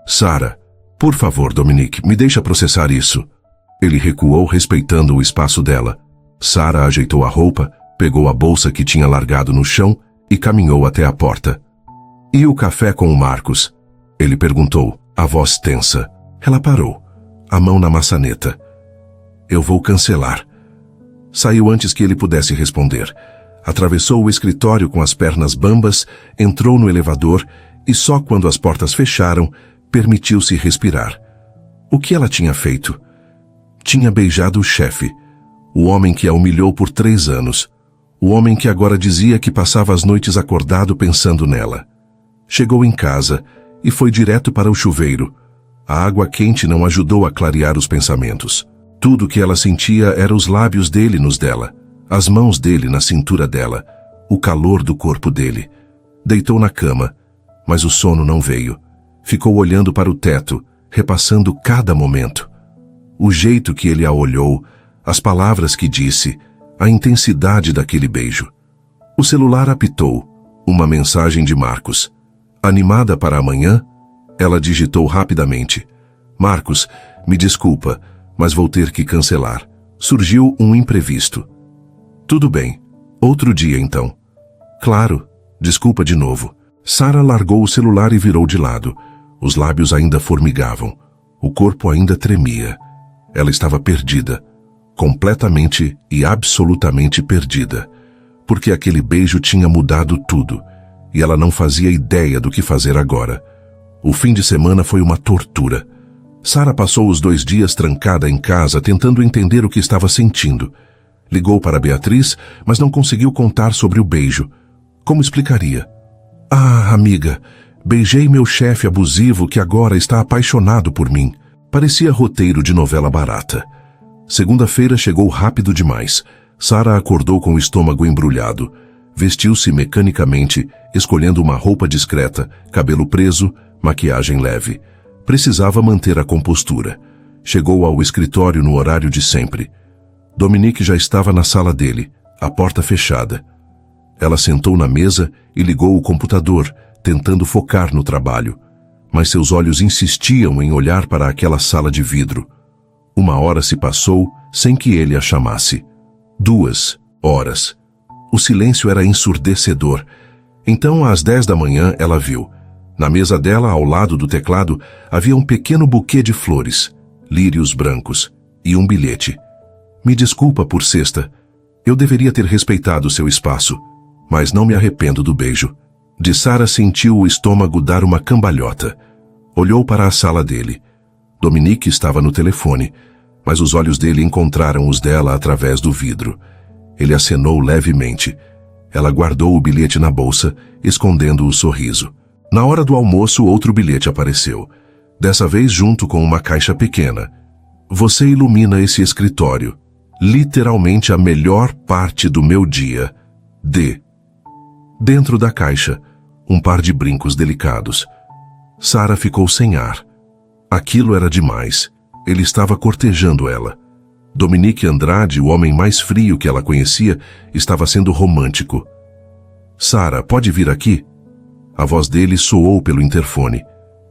Sara, Por favor, Dominique, me deixa processar isso. Ele recuou, respeitando o espaço dela. Sarah ajeitou a roupa, pegou a bolsa que tinha largado no chão e caminhou até a porta. E o café com o Marcos? Ele perguntou, a voz tensa. Ela parou, a mão na maçaneta. Eu vou cancelar. Saiu antes que ele pudesse responder. Atravessou o escritório com as pernas bambas, entrou no elevador e só quando as portas fecharam, permitiu-se respirar. O que ela tinha feito? Tinha beijado o chefe, o homem que a humilhou por 3 anos, o homem que agora dizia que passava as noites acordado pensando nela. Chegou em casa e foi direto para o chuveiro. A água quente não ajudou a clarear os pensamentos. Tudo que ela sentia era os lábios dele nos dela, as mãos dele na cintura dela, o calor do corpo dele. Deitou na cama, mas o sono não veio. Ficou olhando para o teto, repassando cada momento. O jeito que ele a olhou, as palavras que disse, a intensidade daquele beijo. O celular apitou, uma mensagem de Marcos. Animada para amanhã, ela digitou rapidamente. Marcos, me desculpa, mas vou ter que cancelar. Surgiu um imprevisto. Tudo bem, outro dia então. Claro, desculpa de novo. Sarah largou o celular e virou de lado. Os lábios ainda formigavam. O corpo ainda tremia. Ela estava perdida. Completamente e absolutamente perdida. Porque aquele beijo tinha mudado tudo. E ela não fazia ideia do que fazer agora. O fim de semana foi uma tortura. Sarah passou os 2 dias trancada em casa, tentando entender o que estava sentindo. Ligou para Beatriz, mas não conseguiu contar sobre o beijo. Como explicaria? Ah, amiga, beijei meu chefe abusivo que agora está apaixonado por mim. Parecia roteiro de novela barata. Segunda-feira chegou rápido demais. Sarah acordou com o estômago embrulhado. Vestiu-se mecanicamente, escolhendo uma roupa discreta, cabelo preso, maquiagem leve. Precisava manter a compostura. Chegou ao escritório no horário de sempre. Dominique já estava na sala dele, a porta fechada. Ela sentou na mesa e ligou o computador, tentando focar no trabalho. Mas seus olhos insistiam em olhar para aquela sala de vidro. 1 hora se passou sem que ele a chamasse. 2 horas. O silêncio era ensurdecedor. Então, às 10 da manhã, ela viu. Na mesa dela, ao lado do teclado, havia um pequeno buquê de flores, lírios brancos, e um bilhete. Me desculpa por sexta. Eu deveria ter respeitado seu espaço, mas não me arrependo do beijo. De Sarah sentiu o estômago dar uma cambalhota. Olhou para a sala dele. Dominique estava no telefone, mas os olhos dele encontraram os dela através do vidro. Ele acenou levemente. Ela guardou o bilhete na bolsa, escondendo o sorriso. Na hora do almoço, outro bilhete apareceu. Dessa vez junto com uma caixa pequena. Você ilumina esse escritório. Literalmente a melhor parte do meu dia. D. Dentro da caixa, um par de brincos delicados. Sarah ficou sem ar. Aquilo era demais. Ele estava cortejando ela. Dominique Andrade, o homem mais frio que ela conhecia, estava sendo romântico. Sarah, pode vir aqui? A voz dele soou pelo interfone.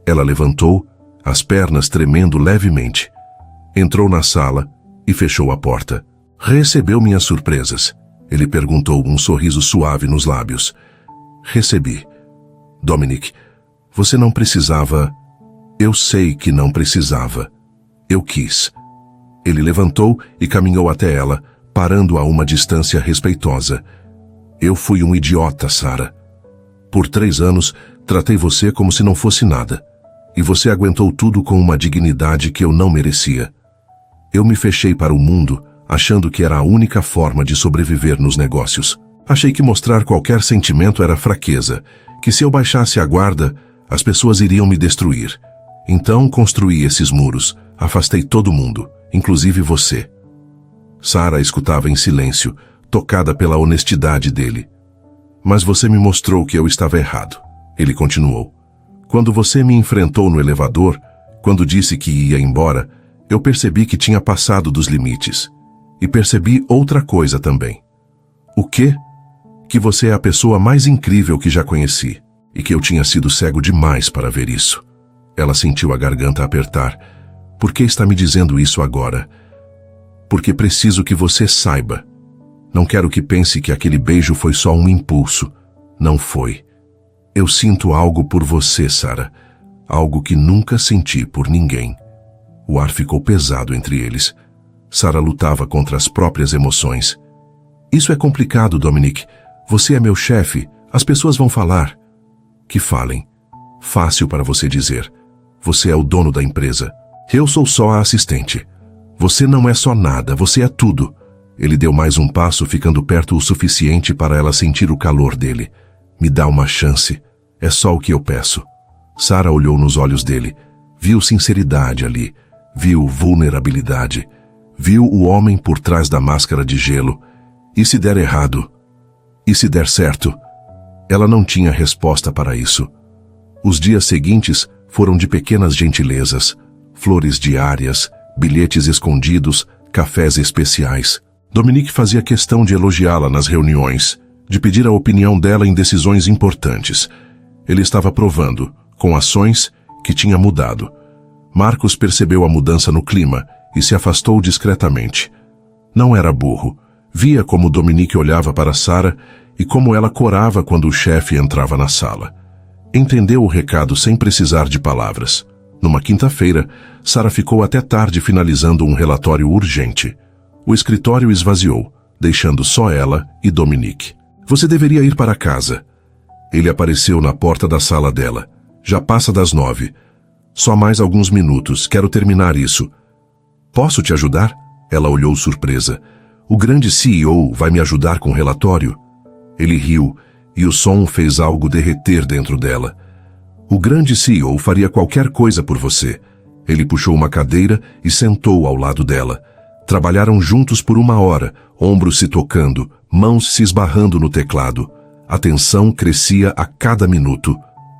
Ela levantou, as pernas tremendo levemente. Entrou na sala e fechou a porta. Recebeu minhas surpresas? Ele perguntou, um sorriso suave nos lábios. Recebi. Dominique, você não precisava... Eu sei que não precisava. Eu quis. Ele levantou e caminhou até ela, parando a uma distância respeitosa. Eu fui um idiota, Sarah. Por 3 anos, tratei você como se não fosse nada. E você aguentou tudo com uma dignidade que eu não merecia. Eu me fechei para o mundo, achando que era a única forma de sobreviver nos negócios. Achei que mostrar qualquer sentimento era fraqueza, que se eu baixasse a guarda, as pessoas iriam me destruir. Então construí esses muros, afastei todo mundo, inclusive você. Sarah escutava em silêncio, tocada pela honestidade dele. Mas você me mostrou que eu estava errado. Ele continuou. Quando você me enfrentou no elevador, quando disse que ia embora, eu percebi que tinha passado dos limites. E percebi outra coisa também. O quê? Que você é a pessoa mais incrível que já conheci. E que eu tinha sido cego demais para ver isso. Ela sentiu a garganta apertar. Por que está me dizendo isso agora? Porque preciso que você saiba. Não quero que pense que aquele beijo foi só um impulso. Não foi. Eu sinto algo por você, Sarah. Algo que nunca senti por ninguém. O ar ficou pesado entre eles. Sarah lutava contra as próprias emoções. Isso é complicado, Dominic. Você é meu chefe. As pessoas vão falar. Que falem. Fácil para você dizer. Você é o dono da empresa. Eu sou só a assistente. Você não é só nada, você é tudo. Ele deu mais um passo, ficando perto o suficiente para ela sentir o calor dele. Me dá uma chance. É só o que eu peço. Sarah olhou nos olhos dele. Viu sinceridade ali. Viu vulnerabilidade. Viu o homem por trás da máscara de gelo. E se der errado? E se der certo? Ela não tinha resposta para isso. Os dias seguintes foram de pequenas gentilezas. Flores diárias, bilhetes escondidos, cafés especiais. Dominic fazia questão de elogiá-la nas reuniões, de pedir a opinião dela em decisões importantes. Ele estava provando, com ações, que tinha mudado. Marcos percebeu a mudança no clima e se afastou discretamente. Não era burro. Via como Dominic olhava para Sarah e como ela corava quando o chefe entrava na sala. Entendeu o recado sem precisar de palavras. Numa quinta-feira, Sarah ficou até tarde finalizando um relatório urgente. O escritório esvaziou, deixando só ela e Dominic. Você deveria ir para casa. Ele apareceu na porta da sala dela. Já passa das 9. Só mais alguns minutos, quero terminar isso. Posso te ajudar? Ela olhou surpresa. O grande CEO vai me ajudar com o relatório? Ele riu, e o som fez algo derreter dentro dela. O grande CEO faria qualquer coisa por você. Ele puxou uma cadeira e sentou ao lado dela. Trabalharam juntos por 1 hora, ombros se tocando, mãos se esbarrando no teclado. A tensão crescia a cada minuto.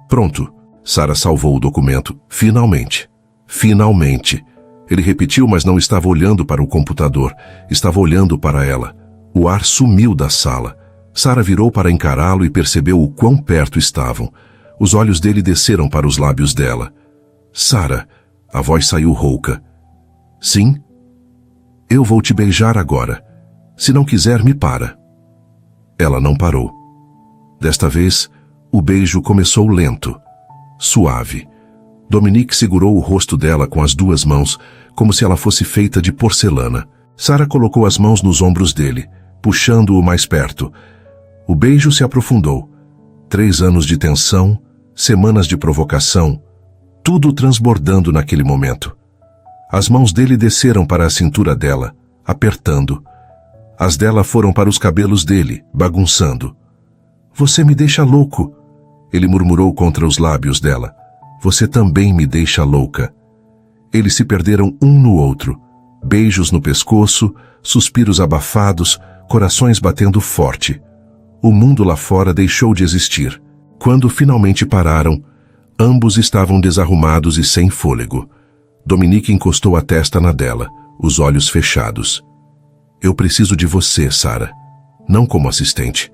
Pronto. Sarah salvou o documento. Finalmente. Finalmente. Ele repetiu, mas não estava olhando para o computador. Estava olhando para ela. O ar sumiu da sala. Sarah virou para encará-lo e percebeu o quão perto estavam. Os olhos dele desceram para os lábios dela. Sarah, a voz saiu rouca. Sim? Eu vou te beijar agora. Se não quiser, me para. Ela não parou. Desta vez, o beijo começou lento, suave. Dominic segurou o rosto dela com as 2 mãos, como se ela fosse feita de porcelana. Sarah colocou as mãos nos ombros dele, puxando-o mais perto. O beijo se aprofundou. 3 anos de tensão, semanas de provocação, tudo transbordando naquele momento. As mãos dele desceram para a cintura dela, apertando. As dela foram para os cabelos dele, bagunçando. Você me deixa louco, ele murmurou contra os lábios dela. Você também me deixa louca. Eles se perderam um no outro. Beijos no pescoço, suspiros abafados, corações batendo forte. O mundo lá fora deixou de existir. Quando finalmente pararam, ambos estavam desarrumados e sem fôlego. Dominic encostou a testa na dela, os olhos fechados. Eu preciso de você, Sarah. Não como assistente.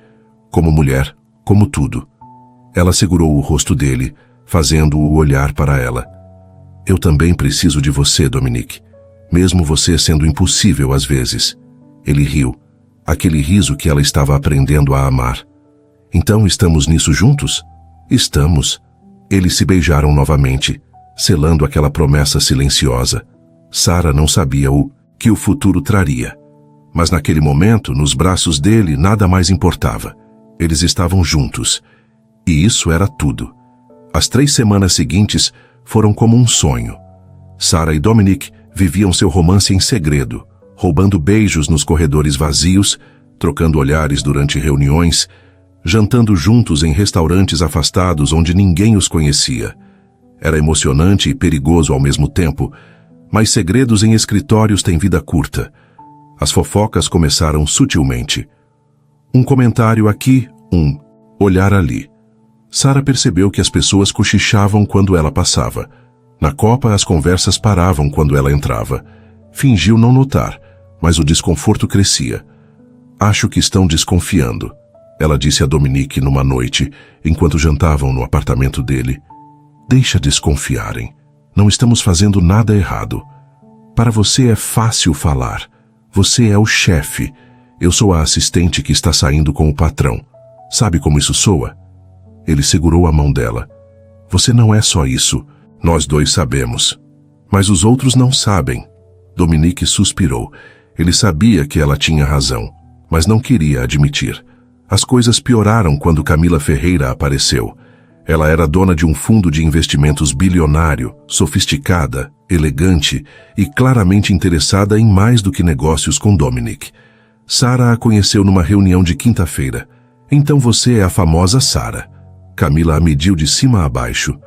Como mulher, como tudo. Ela segurou o rosto dele, fazendo-o olhar para ela. Eu também preciso de você, Dominic. Mesmo você sendo impossível às vezes. Ele riu. Aquele riso que ela estava aprendendo a amar. Então estamos nisso juntos? Estamos. Eles se beijaram novamente, selando aquela promessa silenciosa. Sarah não sabia o que o futuro traria. Mas naquele momento, nos braços dele, nada mais importava. Eles estavam juntos. E isso era tudo. As 3 semanas seguintes foram como um sonho. Sarah e Dominic viviam seu romance em segredo, roubando beijos nos corredores vazios, trocando olhares durante reuniões, jantando juntos em restaurantes afastados onde ninguém os conhecia. Era emocionante e perigoso ao mesmo tempo, mas segredos em escritórios têm vida curta. As fofocas começaram sutilmente. Um comentário aqui, um olhar ali. Sarah percebeu que as pessoas cochichavam quando ela passava. Na copa, as conversas paravam quando ela entrava. Fingiu não notar, mas o desconforto crescia. Acho que estão desconfiando, ela disse a Dominic numa noite, enquanto jantavam no apartamento dele. Deixa desconfiarem. Não estamos fazendo nada errado. Para você é fácil falar. Você é o chefe. Eu sou a assistente que está saindo com o patrão. Sabe como isso soa? Ele segurou a mão dela. Você não é só isso. Nós dois sabemos. Mas os outros não sabem. Dominique suspirou. Ele sabia que ela tinha razão, mas não queria admitir. As coisas pioraram quando Camila Ferreira apareceu. Ela era dona de um fundo de investimentos bilionário, sofisticada, elegante e claramente interessada em mais do que negócios com Dominique. Sara a conheceu numa reunião de quinta-feira. Então você é a famosa Sara. Camila a mediu de cima a baixo.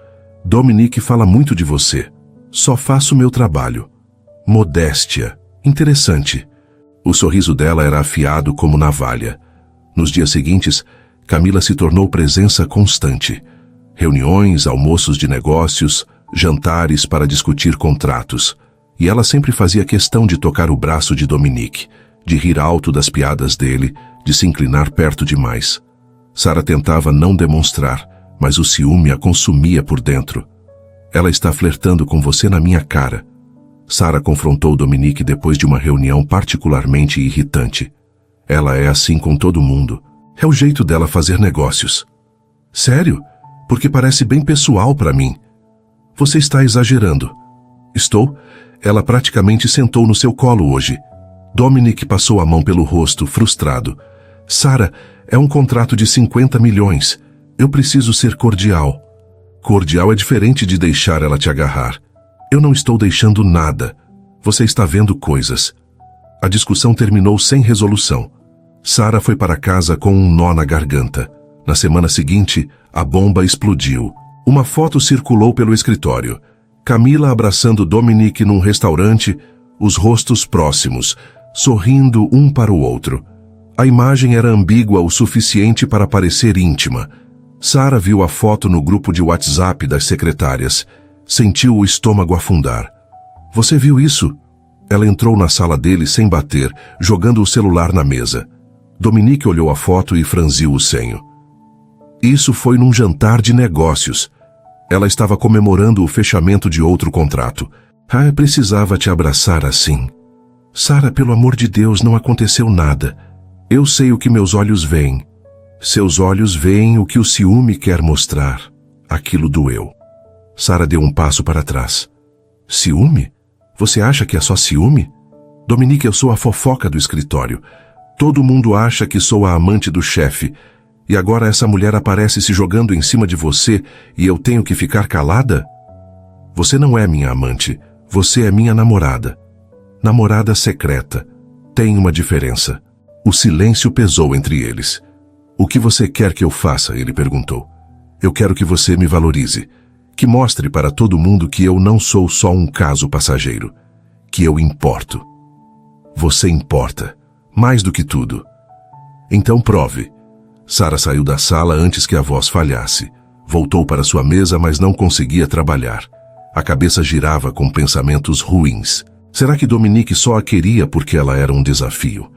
Dominique fala muito de você. Só faço meu trabalho. Modéstia. Interessante. O sorriso dela era afiado como navalha. Nos dias seguintes, Camila se tornou presença constante. Reuniões, almoços de negócios, jantares para discutir contratos. E ela sempre fazia questão de tocar o braço de Dominique, de rir alto das piadas dele, de se inclinar perto demais. Sara tentava não demonstrar, mas o ciúme a consumia por dentro. Ela está flertando com você na minha cara. Sara confrontou Dominique depois de uma reunião particularmente irritante. Ela é assim com todo mundo. É o jeito dela fazer negócios. Sério? Porque parece bem pessoal para mim. Você está exagerando. Estou? Ela praticamente sentou no seu colo hoje. Dominique passou a mão pelo rosto, frustrado. Sara, é um contrato de 50 milhões. Eu preciso ser cordial. Cordial é diferente de deixar ela te agarrar. Eu não estou deixando nada. Você está vendo coisas. A discussão terminou sem resolução. Sara foi para casa com um nó na garganta. Na semana seguinte, a bomba explodiu. Uma foto circulou pelo escritório. Camila abraçando Dominique num restaurante, os rostos próximos, sorrindo um para o outro. A imagem era ambígua o suficiente para parecer íntima. Sara viu a foto no grupo de WhatsApp das secretárias. Sentiu o estômago afundar. Você viu isso? Ela entrou na sala dele sem bater, jogando o celular na mesa. Dominique olhou a foto e franziu o senho. Isso foi num jantar de negócios. Ela estava comemorando o fechamento de outro contrato. Precisava te abraçar assim. Sara, pelo amor de Deus, não aconteceu nada. Eu sei o que meus olhos veem. Seus olhos veem o que o ciúme quer mostrar. Aquilo doeu. Sara deu um passo para trás. Ciúme? Você acha que é só ciúme? Dominique, eu sou a fofoca do escritório. Todo mundo acha que sou a amante do chefe. E agora essa mulher aparece se jogando em cima de você e eu tenho que ficar calada? Você não é minha amante. Você é minha namorada. Namorada secreta. Tem uma diferença. O silêncio pesou entre eles. O que você quer que eu faça? Ele perguntou. Eu quero que você me valorize. Que mostre para todo mundo que eu não sou só um caso passageiro. Que eu importo. Você importa. Mais do que tudo. Então prove. Sara saiu da sala antes que a voz falhasse. Voltou para sua mesa, mas não conseguia trabalhar. A cabeça girava com pensamentos ruins. Será que Dominique só a queria porque ela era um desafio?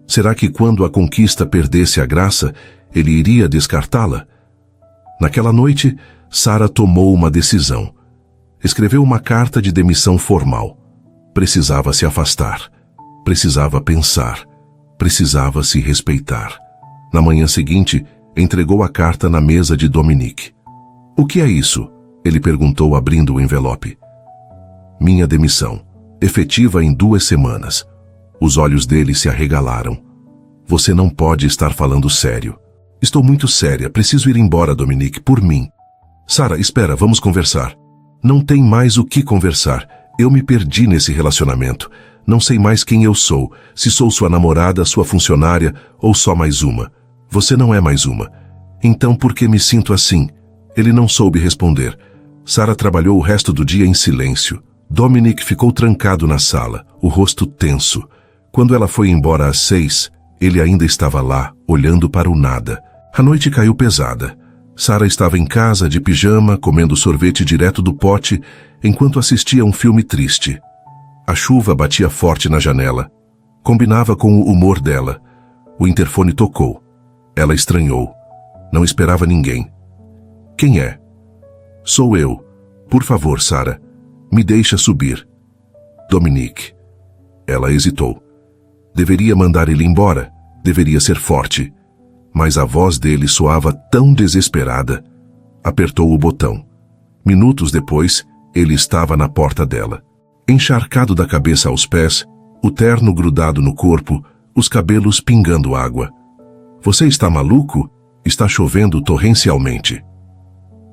Será que quando a conquista perdesse a graça, ele iria descartá-la? Naquela noite, Sara tomou uma decisão. Escreveu uma carta de demissão formal. Precisava se afastar. Precisava pensar. Precisava se respeitar. Na manhã seguinte, entregou a carta na mesa de Dominique. O que é isso? Ele perguntou abrindo o envelope. Minha demissão. Efetiva em 2 semanas. Os olhos dele se arregalaram. Você não pode estar falando sério. Estou muito séria. Preciso ir embora, Dominique, por mim. Sara, espera, vamos conversar. Não tem mais o que conversar. Eu me perdi nesse relacionamento. Não sei mais quem eu sou, se sou sua namorada, sua funcionária ou só mais uma. Você não é mais uma. Então por que me sinto assim? Ele não soube responder. Sara trabalhou o resto do dia em silêncio. Dominique ficou trancado na sala, o rosto tenso. Quando ela foi embora às 6, ele ainda estava lá, olhando para o nada. A noite caiu pesada. Sara estava em casa, de pijama, comendo sorvete direto do pote, enquanto assistia um filme triste. A chuva batia forte na janela. Combinava com o humor dela. O interfone tocou. Ela estranhou. Não esperava ninguém. Quem é? Sou eu. Por favor, Sara, me deixa subir. Dominique. Ela hesitou. Deveria mandar ele embora, deveria ser forte. Mas a voz dele soava tão desesperada. Apertou o botão. Minutos depois, ele estava na porta dela. Encharcado da cabeça aos pés, o terno grudado no corpo, os cabelos pingando água. Você está maluco? Está chovendo torrencialmente.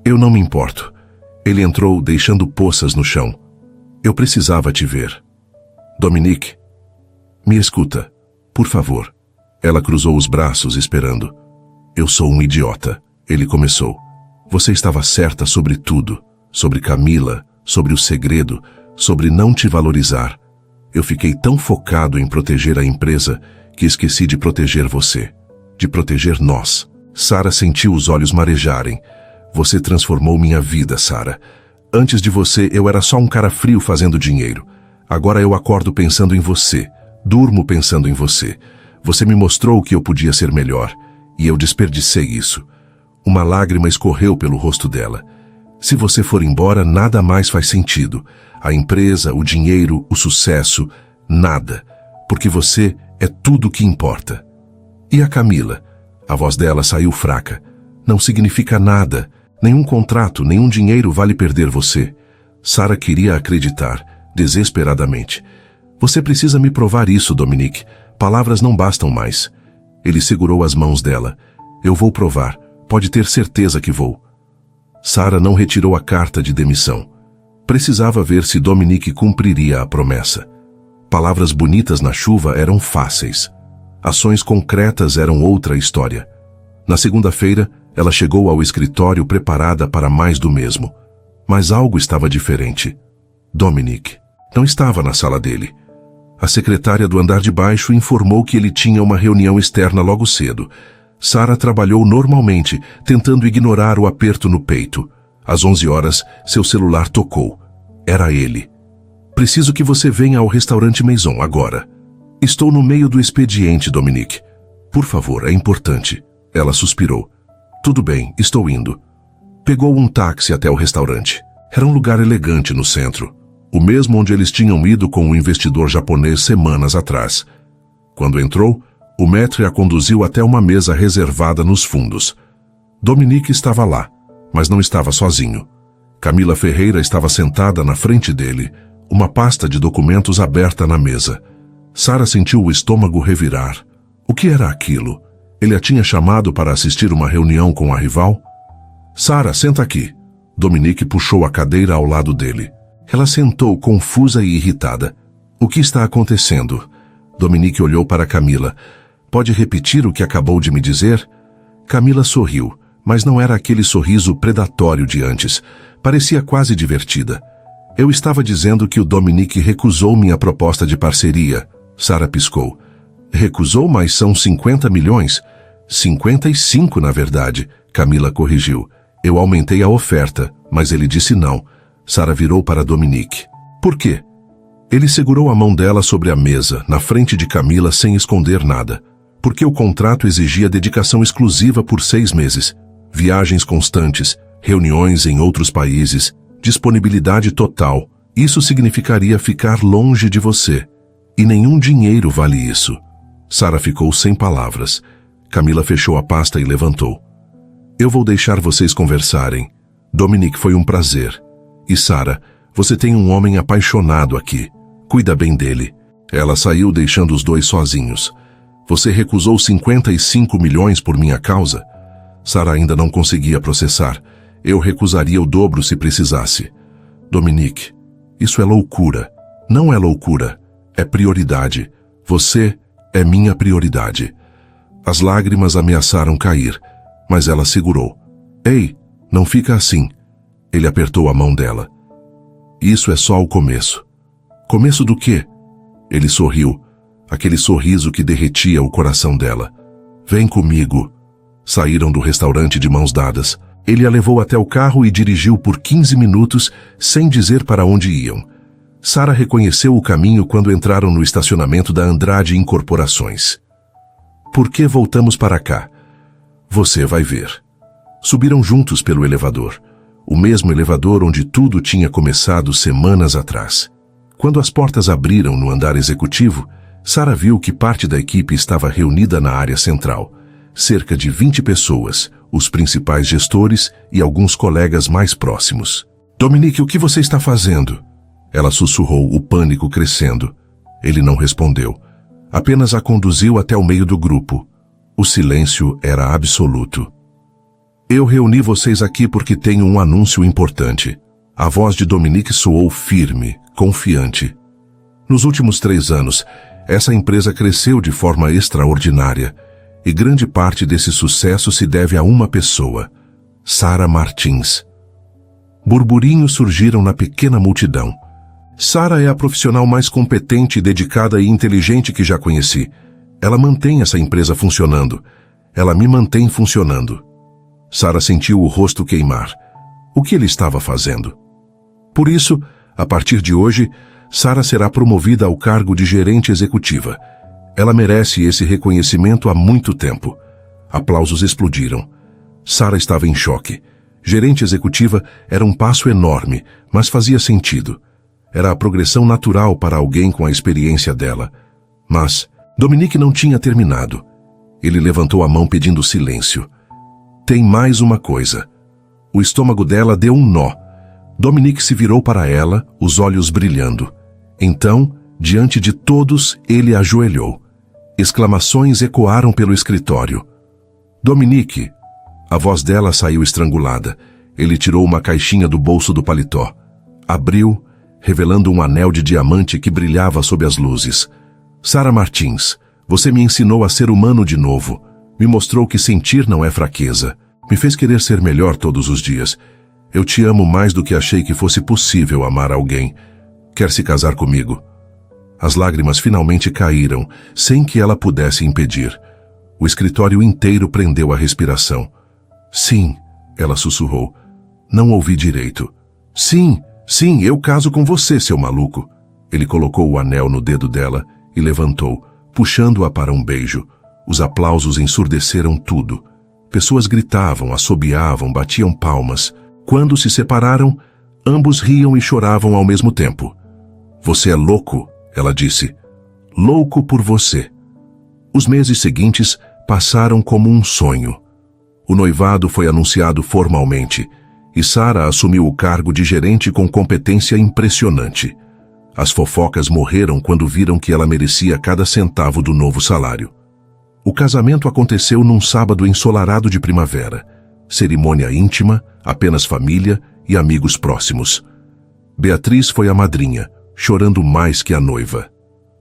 Eu não me importo. Ele entrou, deixando poças no chão. Eu precisava te ver. Dominique, me escuta, por favor. Ela cruzou os braços, esperando. Eu sou um idiota, ele começou. Você estava certa sobre tudo, sobre Camila, sobre o segredo, sobre não te valorizar. Eu fiquei tão focado em proteger a empresa que esqueci de proteger você, de proteger nós. Sara sentiu os olhos marejarem. Você transformou minha vida, Sara. Antes de você, eu era só um cara frio fazendo dinheiro. Agora eu acordo pensando em você, durmo pensando em você. Você me mostrou que eu podia ser melhor, e eu desperdicei isso. Uma lágrima escorreu pelo rosto dela. Se você for embora, nada mais faz sentido. A empresa, o dinheiro, o sucesso, nada. Porque você é tudo o que importa. E a Camila? A voz dela saiu fraca. Não significa nada. Nenhum contrato, nenhum dinheiro vale perder você. Sara queria acreditar, desesperadamente. Você precisa me provar isso, Dominique. Palavras não bastam mais. Ele segurou as mãos dela. Eu vou provar. Pode ter certeza que vou. Sara não retirou a carta de demissão. Precisava ver se Dominique cumpriria a promessa. Palavras bonitas na chuva eram fáceis. Ações concretas eram outra história. Na segunda-feira, ela chegou ao escritório preparada para mais do mesmo. Mas algo estava diferente. Dominique não estava na sala dele. A secretária do andar de baixo informou que ele tinha uma reunião externa logo cedo. Sara trabalhou normalmente, tentando ignorar o aperto no peito. Às 11 horas, seu celular tocou. Era ele. Preciso que você venha ao restaurante Maison agora. Estou no meio do expediente, Dominique. Por favor, é importante. Ela suspirou. Tudo bem, estou indo. Pegou um táxi até o restaurante. Era um lugar elegante no centro. O mesmo onde eles tinham ido com um investidor japonês semanas atrás. Quando entrou, o maître a conduziu até uma mesa reservada nos fundos. Dominique estava lá, mas não estava sozinho. Camila Ferreira estava sentada na frente dele, uma pasta de documentos aberta na mesa. Sara sentiu o estômago revirar. O que era aquilo? Ele a tinha chamado para assistir uma reunião com a rival? Sara, senta aqui. Dominique puxou a cadeira ao lado dele. Ela sentou, confusa e irritada. O que está acontecendo? Dominique olhou para Camila. Pode repetir o que acabou de me dizer? Camila sorriu, mas não era aquele sorriso predatório de antes. Parecia quase divertida. Eu estava dizendo que o Dominique recusou minha proposta de parceria. Sara piscou. Recusou, mas são 50 milhões? 55, na verdade, Camila corrigiu. Eu aumentei a oferta, mas ele disse não. Sara virou para Dominique. Por quê? Ele segurou a mão dela sobre a mesa, na frente de Camila, sem esconder nada. Porque o contrato exigia dedicação exclusiva por 6 meses. Viagens constantes, reuniões em outros países, disponibilidade total. Isso significaria ficar longe de você. E nenhum dinheiro vale isso. Sara ficou sem palavras. Camila fechou a pasta e levantou. Eu vou deixar vocês conversarem. Dominique, foi um prazer. E Sara, você tem um homem apaixonado aqui. Cuida bem dele. Ela saiu deixando os dois sozinhos. Você recusou 55 milhões por minha causa? Sara ainda não conseguia processar. Eu recusaria o dobro se precisasse. Dominique, isso é loucura. Não é loucura. É prioridade. Você é minha prioridade. As lágrimas ameaçaram cair, mas ela segurou. Ei, não fica assim. Ele apertou a mão dela. Isso é só o começo. Começo do quê? Ele sorriu, aquele sorriso que derretia o coração dela. Vem comigo. Saíram do restaurante de mãos dadas. Ele a levou até o carro e dirigiu por 15 minutos sem dizer para onde iam. Sara reconheceu o caminho quando entraram no estacionamento da Andrade Incorporações. Por que voltamos para cá? Você vai ver. Subiram juntos pelo elevador. o mesmo elevador onde tudo tinha começado semanas atrás. Quando as portas abriram no andar executivo, Sara viu que parte da equipe estava reunida na área central. Cerca de 20 pessoas, os principais gestores e alguns colegas mais próximos. Dominique, o que você está fazendo? Ela sussurrou, o pânico crescendo. Ele não respondeu. Apenas a conduziu até o meio do grupo. O silêncio era absoluto. Eu reuni vocês aqui porque tenho um anúncio importante. A voz de Dominique soou firme, confiante. Nos últimos 3 anos, essa empresa cresceu de forma extraordinária, e grande parte desse sucesso se deve a uma pessoa, Sara Martins. Burburinhos surgiram na pequena multidão. Sara é a profissional mais competente, dedicada e inteligente que já conheci. Ela mantém essa empresa funcionando. Ela me mantém funcionando. Sara sentiu o rosto queimar. O que ele estava fazendo? Por isso, a partir de hoje, Sara será promovida ao cargo de gerente executiva. Ela merece esse reconhecimento há muito tempo. Aplausos explodiram. Sara estava em choque. Gerente executiva era um passo enorme, mas fazia sentido. Era a progressão natural para alguém com a experiência dela. Mas Dominique não tinha terminado. Ele levantou a mão pedindo silêncio. Tem mais uma coisa. O estômago dela deu um nó. Dominique se virou para ela, os olhos brilhando. Então, diante de todos, ele ajoelhou. Exclamações ecoaram pelo escritório. Dominique! A voz dela saiu estrangulada. Ele tirou uma caixinha do bolso do paletó. Abriu, revelando um anel de diamante que brilhava sob as luzes. Sara Martins, você me ensinou a ser humano de novo. Me mostrou que sentir não é fraqueza. Me fez querer ser melhor todos os dias. Eu te amo mais do que achei que fosse possível amar alguém. Quer se casar comigo? As lágrimas finalmente caíram, sem que ela pudesse impedir. O escritório inteiro prendeu a respiração. Sim, ela sussurrou. Não ouvi direito. Sim, eu caso com você, seu maluco. Ele colocou o anel no dedo dela e levantou, puxando-a para um beijo. Os aplausos ensurdeceram tudo. Pessoas gritavam, assobiavam, batiam palmas. Quando se separaram, ambos riam e choravam ao mesmo tempo. Você é louco, ela disse. Louco por você. Os meses seguintes passaram como um sonho. O noivado foi anunciado formalmente e Sara assumiu o cargo de gerente com competência impressionante. As fofocas morreram quando viram que ela merecia cada centavo do novo salário. O casamento aconteceu num sábado ensolarado de primavera. Cerimônia íntima, apenas família e amigos próximos. Beatriz foi a madrinha, chorando mais que a noiva.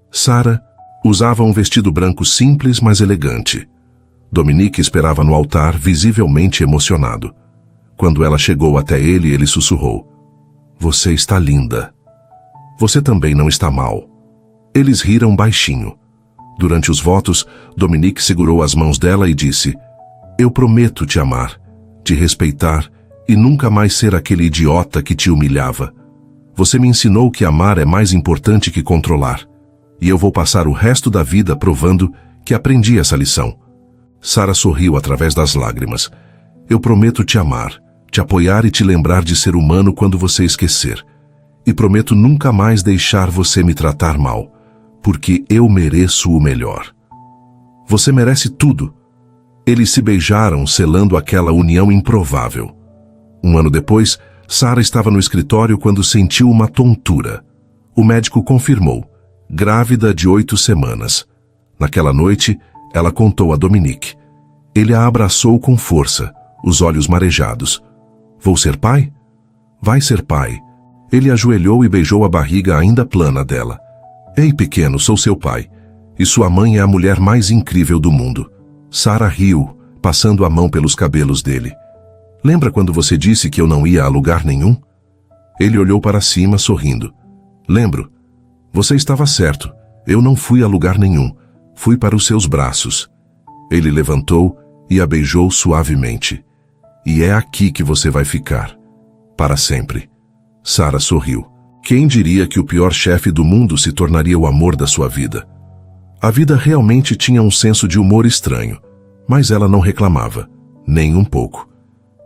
Sara usava um vestido branco simples, mas elegante. Dominique esperava no altar, visivelmente emocionado. Quando ela chegou até ele, ele sussurrou. Você está linda. Você também não está mal. Eles riram baixinho. Durante os votos, Dominique segurou as mãos dela e disse, eu prometo te amar, te respeitar e nunca mais ser aquele idiota que te humilhava. Você me ensinou que amar é mais importante que controlar. E eu vou passar o resto da vida provando que aprendi essa lição. Sara sorriu através das lágrimas. Eu prometo te amar, te apoiar e te lembrar de ser humano quando você esquecer. E prometo nunca mais deixar você me tratar mal, porque eu mereço o melhor. Você merece tudo. Eles se beijaram, selando aquela união improvável. Um ano depois, Sara estava no escritório quando sentiu uma tontura. O médico confirmou, grávida de 8 semanas. Naquela noite, ela contou a Dominique. Ele a abraçou com força, os olhos marejados. Vou ser pai? Vai ser pai. Ele ajoelhou e beijou a barriga ainda plana dela. Ei, pequeno, sou seu pai. E sua mãe é a mulher mais incrível do mundo. Sara riu, passando a mão pelos cabelos dele. Lembra quando você disse que eu não ia a lugar nenhum? Ele olhou para cima, sorrindo. Lembro. Você estava certo. Eu não fui a lugar nenhum. Fui para os seus braços. Ele levantou e a beijou suavemente. E é aqui que você vai ficar. Para sempre. Sara sorriu. Quem diria que o pior chefe do mundo se tornaria o amor da sua vida? A vida realmente tinha um senso de humor estranho, mas ela não reclamava, nem um pouco.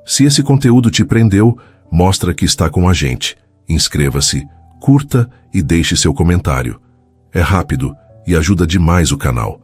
Se esse conteúdo te prendeu, mostra que está com a gente. Inscreva-se, curta e deixe seu comentário. É rápido e ajuda demais o canal.